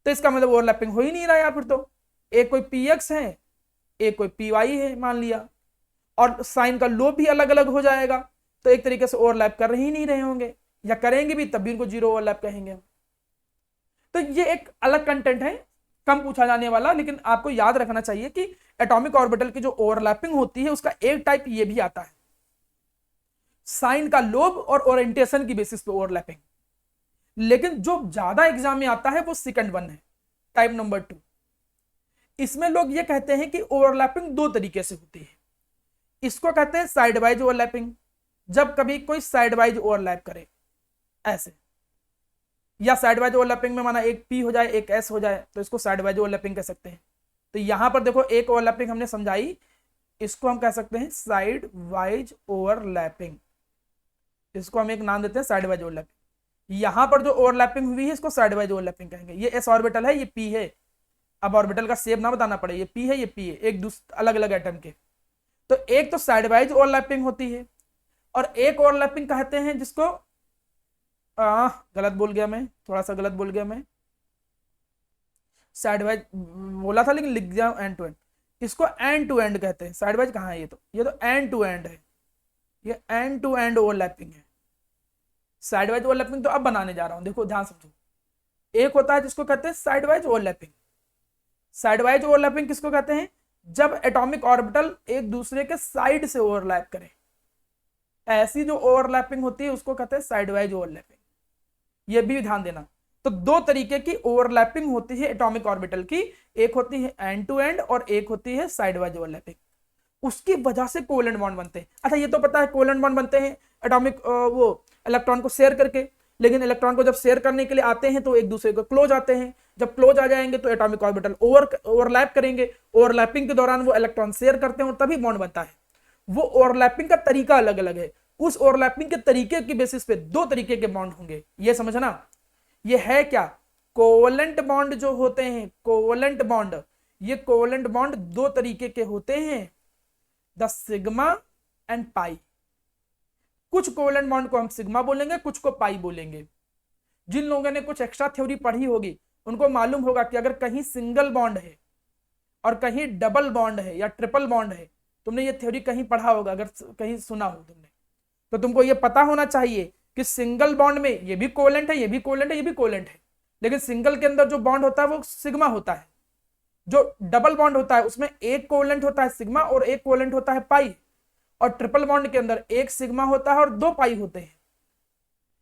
तो इसका मतलब ओवरलैपिंग हो ही नहीं रहा यार फिर तो। एक कोई पी एक्स है एक कोई पी वाई है मान लिया, और साइन का लोब भी अलग अलग हो जाएगा, तो एक तरीके से ओवरलैप कर ही नहीं रहे होंगे, या करेंगे भी तब भी उनको जीरो ओवरलैप कहेंगे। तो ये एक अलग कंटेंट है, कम पूछा जाने वाला, लेकिन आपको याद रखना चाहिए कि एटॉमिक ऑर्बिटल की जो ओवरलैपिंग होती है उसका एक टाइप ये भी आता है, साइन का लोब और ओरिएंटेशन की बेसिस पे ओवरलैपिंग। लेकिन जो ज्यादा एग्जाम में आता है वो सेकंड वन है, टाइप नंबर 2। इसमें लोग ये कहते हैं कि ओवरलैपिंग दो तरीके से होती है। इसको कहते हैं साइड वाइज ओवरलैपिंग, जब कभी कोई साइड वाइज ओवरलैप करे ऐसे, या साइड वाइज ओवरलैपिंग में माना एक पी हो जाए एक एस हो जाए, तो इसको साइड वाइज ओवरलैपिंग कह सकते हैं। तो यहां पर देखो एक ओवरलैपिंग हमने समझाई, इसको हम कह सकते हैं साइड वाइज ओवरलैपिंग, इसको हम एक नाम देते हैं साइड वाइज ओवरलैपिंग। यहां पर जो ओवरलैपिंग हुई है इसको साइड वाइज ओवरलैपिंग कहेंगे। ये एस ऑर्बिटल है, ये पी है, अब ऑर्बिटल का शेप ना बताना पड़े, ये पी है ये पी है, एक दूसरे अलग अलग एटम के। तो एक तो साइड वाइज ओवरलैपिंग होती है, और एक ओवरलैपिंग कहते हैं जिसको गलत बोल गया मैं, थोड़ा सा गलत बोल गया मैं, साइड वाइज बोला था लेकिन लिख दिया एंड टू एंड। इसको एंड टू एंड कहते हैं, साइड वाइज कहाँ है, ये तो एंड टू एंड है, ये एंड टू एंड ओवरलैपिंग है। साइड वाइज ओवरलैपिंग तो अब बनाने जा रहा हूं, देखो ध्यान समझो। एक होता है जिसको कहते हैं side wise overlapping. Side wise overlapping किसको कहते हैं, जब एटॉमिक ऑर्बिटल एक दूसरे के साइड से ओवरलैप करे, ऐसी जो ओवरलैपिंग होती है उसको कहते हैं साइड वाइज ओवरलैपिंग। ये भी ध्यान देना। तो दो तरीके की ओवरलैपिंग होती है एटॉमिक ऑर्बिटल की, एक होती है एंड टू एंड और एक होती है साइड वाइज ओवरलैपिंग। उसकी वजह से कोवेलेंट बॉन्ड बनते हैं। अच्छा ये तो पता है कोवेलेंट बॉन्ड बनते हैं एटॉमिक वो इलेक्ट्रॉन को शेयर करके, लेकिन इलेक्ट्रॉन को जब शेयर करने के लिए आते हैं तो एक दूसरे को क्लोज आते हैं। जब क्लोज आ जाएंगे तो एटॉमिक ऑर्बिटल ओवरलैप करेंगे, ओवरलैपिंग के दौरान वो इलेक्ट्रॉन शेयर करते हैं और तभी बॉन्ड बनता है। वो ओवरलैपिंग का तरीका अलग अलग है, उस ओवरलैपिंग के तरीके की बेसिस पे दो तरीके के बॉन्ड होंगे, ये समझना। ये है क्या, कोवेलेंट बॉन्ड जो होते हैं, कोवेलेंट बॉन्ड, ये कोवेलेंट बॉन्ड दो तरीके के होते हैं, द सिग्मा एंड पाई। कुछ कोवेलेंट बॉन्ड को हम सिग्मा बोलेंगे, कुछ को पाई बोलेंगे। जिन लोगों ने कुछ एक्स्ट्रा थ्योरी पढ़ी होगी उनको मालूम होगा कि अगर कहीं सिंगल बॉन्ड है और कहीं डबल बॉन्ड है या ट्रिपल बॉन्ड है, तुमने ये थ्योरी कहीं पढ़ा होगा, अगर कहीं सुना हो तुमने, तो तुमको ये पता होना चाहिए कि सिंगल बॉन्ड में ये भी कोवेलेंट है, ये भी कोवेलेंट है, ये भी कोवेलेंट है, लेकिन सिंगल के अंदर जो बॉन्ड होता है वो सिग्मा होता है। जो डबल बॉन्ड होता है उसमें एक कोवेलेंट होता है सिग्मा और एक कोवेलेंट होता है पाई, और ट्रिपल बॉन्ड के अंदर एक सिग्मा होता है और दो पाई होते हैं।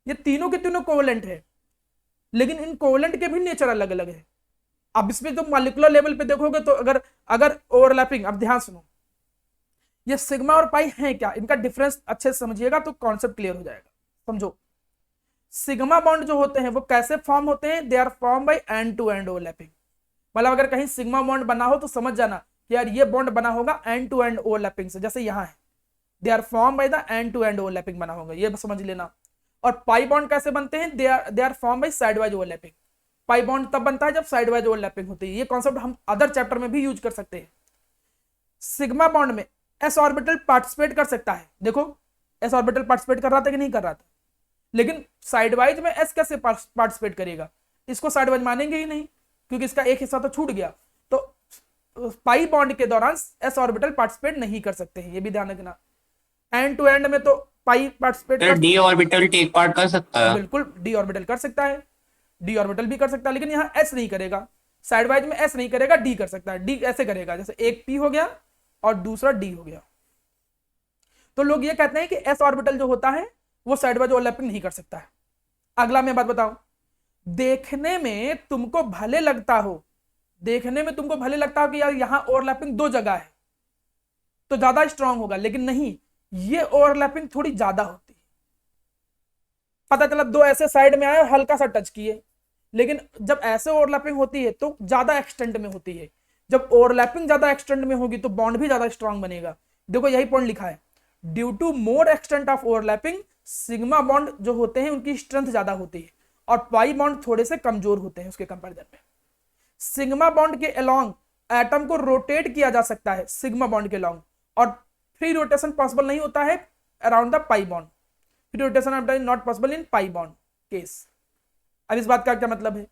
ये तीनों के तीनों कोवेलेंट है, लेकिन इन कोवेलेंट के भी नेचर अलग अलग है। अब इसमें तो मॉलिक्यूलर लेवल पे देखोगे तो अगर ओवरलैपिंग, अब ध्यान सुनो, ये सिग्मा और पाई है क्या, इनका डिफरेंस अच्छे से समझिएगा तो कॉन्सेप्ट क्लियर हो जाएगा। समझो, सिग्मा बॉन्ड जो होते हैं वो कैसे फॉर्म होते हैं, they are form by end to end overlapping. मतलब अगर कहीं सिग्मा बॉन्ड बना हो तो समझ जाना कि यार ये बॉन्ड बना होगा एंड टू एंड ओवरलैपिंग से, जैसे यहां है, they are form by the end to end overlapping बना होगा, ये समझ लेना। और पाई बॉन्ड कैसे बनते हैं, they are form by side wise overlapping. Pi bond तब बनता है जब साइड वाइज ओवरलैपिंग होती है। ये कॉन्सेप्ट हम अदर चैप्टर में भी यूज कर सकते हैं। सिग्मा बॉन्ड में एस ऑर्बिटल पार्टिसिपेट कर सकता है, देखो एस ऑर्बिटल पार्टिसिपेट कर रहा था कि नहीं कर रहा था, लेकिन साइड वाइज में एस कैसे पार्टिसिपेट करेगा, इसको साइड वाइज मानेंगे ही नहीं क्योंकि इसका एक हिस्सा तो छूट गया। तो पाई बॉन्ड के दौरान एस ऑर्बिटल पार्टिसिपेट नहीं कर सकते हैं, ये भी ध्यान रखना। एंड टू एंड में तो पाई पार्टिसिपेट कर, डी ऑर्बिटल टेक पार्ट कर सकता है, बिल्कुल डी ऑर्बिटल कर सकता है, डी ऑर्बिटल भी कर सकता है, लेकिन यहाँ एस नहीं करेगा, साइड वाइज में एस नहीं करेगा, डी कर सकता है। डी ऐसे करेगा जैसे एक पी हो गया और दूसरा डी हो गया। तो लोग ये कहते हैं कि एस ऑर्बिटल जो होता है वो साइड वाइज ओवरलैपिंग नहीं कर सकता है। अगला मैं बात बताऊं, देखने में तुमको भले लगता हो, देखने में तुमको भले लगता हो कि यार यहां ओवरलैपिंग दो जगह है तो ज्यादा स्ट्रांग होगा, लेकिन नहीं, ये ओवरलैपिंग थोड़ी ज्यादा होती है। पता चला दो ऐसे साइड में आए और हल्का सा टच किए, लेकिन जब ऐसे ओवरलैपिंग होती है तो ज्यादा एक्सटेंट में होती है। जब ओवरलैपिंग ज्यादा एक्सटेंट में होगी तो बॉन्ड भी ज्यादा स्ट्रांग बनेगा। देखो यही पॉइंट लिखा है, due to more extent of overlapping sigma bond जो होते हैं उनकी स्ट्रेंथ ज्यादा होती है और पाई बॉन्ड थोड़े से कमजोर होते हैं उसके कंपैरिजन में। सिग्मा बॉन्ड के अलोंग एटम को रोटेट किया जा सकता है, सिग्मा बॉन्ड के अलोंग, और फ्री रोटेशन पॉसिबल नहीं होता है around the pi bond. Free rotation not possible in pi bond case. अब इस बात का क्या मतलब है,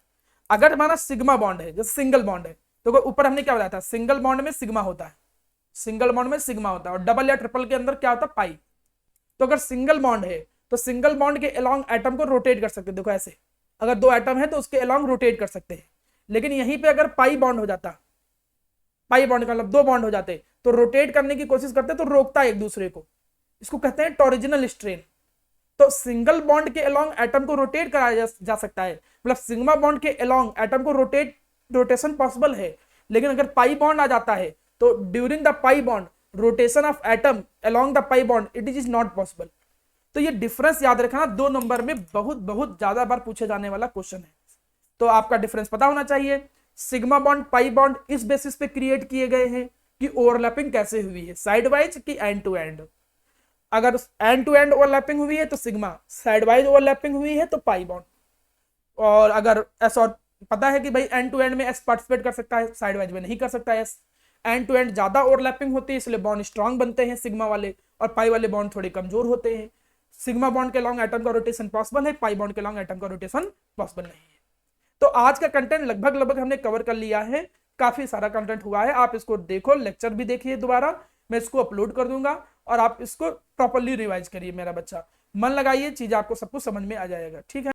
अगर हमारा सिग्मा बॉन्ड है जैसे सिंगल बॉन्ड है, तो ऊपर हमने क्या बताया था, सिंगल बॉन्ड में सिग्मा होता है, सिंगल बॉन्ड में सिग्मा होता है और डबल या ट्रिपल के अंदर क्या होता है, पाई। तो अगर सिंगल बॉन्ड है तो सिंगल बॉन्ड के अलोंग एटम को रोटेट कर सकते हैं, देखो ऐसे, अगर दो एटम है तो उसके अलोंग रोटेट कर सकते हैं। लेकिन यहीं पे अगर पाई बॉन्ड हो जाता, पाई बॉन्ड का मतलब दो बॉन्ड हो जाते, तो रोटेट करने की कोशिश करते तो रोकता है एक दूसरे को, इसको कहते हैं टॉरिजिनल स्ट्रेन। तो सिंगल बॉन्ड के अलोंग एटम को रोटेट कराया जा सकता है, मतलब सिग्मा बॉन्ड के अलोंग एटम को रोटेशन पॉसिबल है। लेकिन अगर पाई बॉन्ड आ जाता है तो during the pi bond rotation of atom along the pi bond it is not possible. तो ये डिफरेंस याद रखना, 2 नंबर में बहुत बहुत ज्यादा बार पूछे जाने वाला क्वेश्चन है, तो आपका डिफरेंस पता होना चाहिए। सिग्मा बॉन्ड पाई बॉन्ड इस बेसिस पे क्रिएट किए गए हैं कि ओवरलैपिंग कैसे हुई है, साइड वाइज कि एंड टू एंड। अगर एंड टू एंड ओवरलैपिंग हुई है तो सिग्मा, साइड वाइज ओवरलैपिंग हुई है तो पाई बॉन्ड। और अगर एस, और पता है कि भाई एंड टू एंड में एस पार्टिसिपेट कर सकता है, साइड वाइज में नहीं कर सकता है एस। एंड टू एंड ज्यादा ओवरलैपिंग होती है इसलिए बॉन्ड स्ट्रांग बनते हैं सिग्मा वाले, और पाई वाले बॉन्ड थोड़े कमजोर होते हैं। सिग्मा बॉन्ड के लॉन्ग एटम का रोटेशन पॉसिबल है, पाई बॉन्ड के लॉन्ग एटम का रोटेशन पॉसिबल नहीं है। तो आज का कंटेंट लगभग हमने कवर कर लिया है, काफी सारा कंटेंट हुआ है। आप इसको देखो, लेक्चर भी देखिए दोबारा, मैं इसको अपलोड कर दूंगा और आप इसको प्रॉपर्ली रिवाइज करिए मेरा बच्चा, मन लगाइए, चीज आपको सब कुछ समझ में आ जाएगा, ठीक है।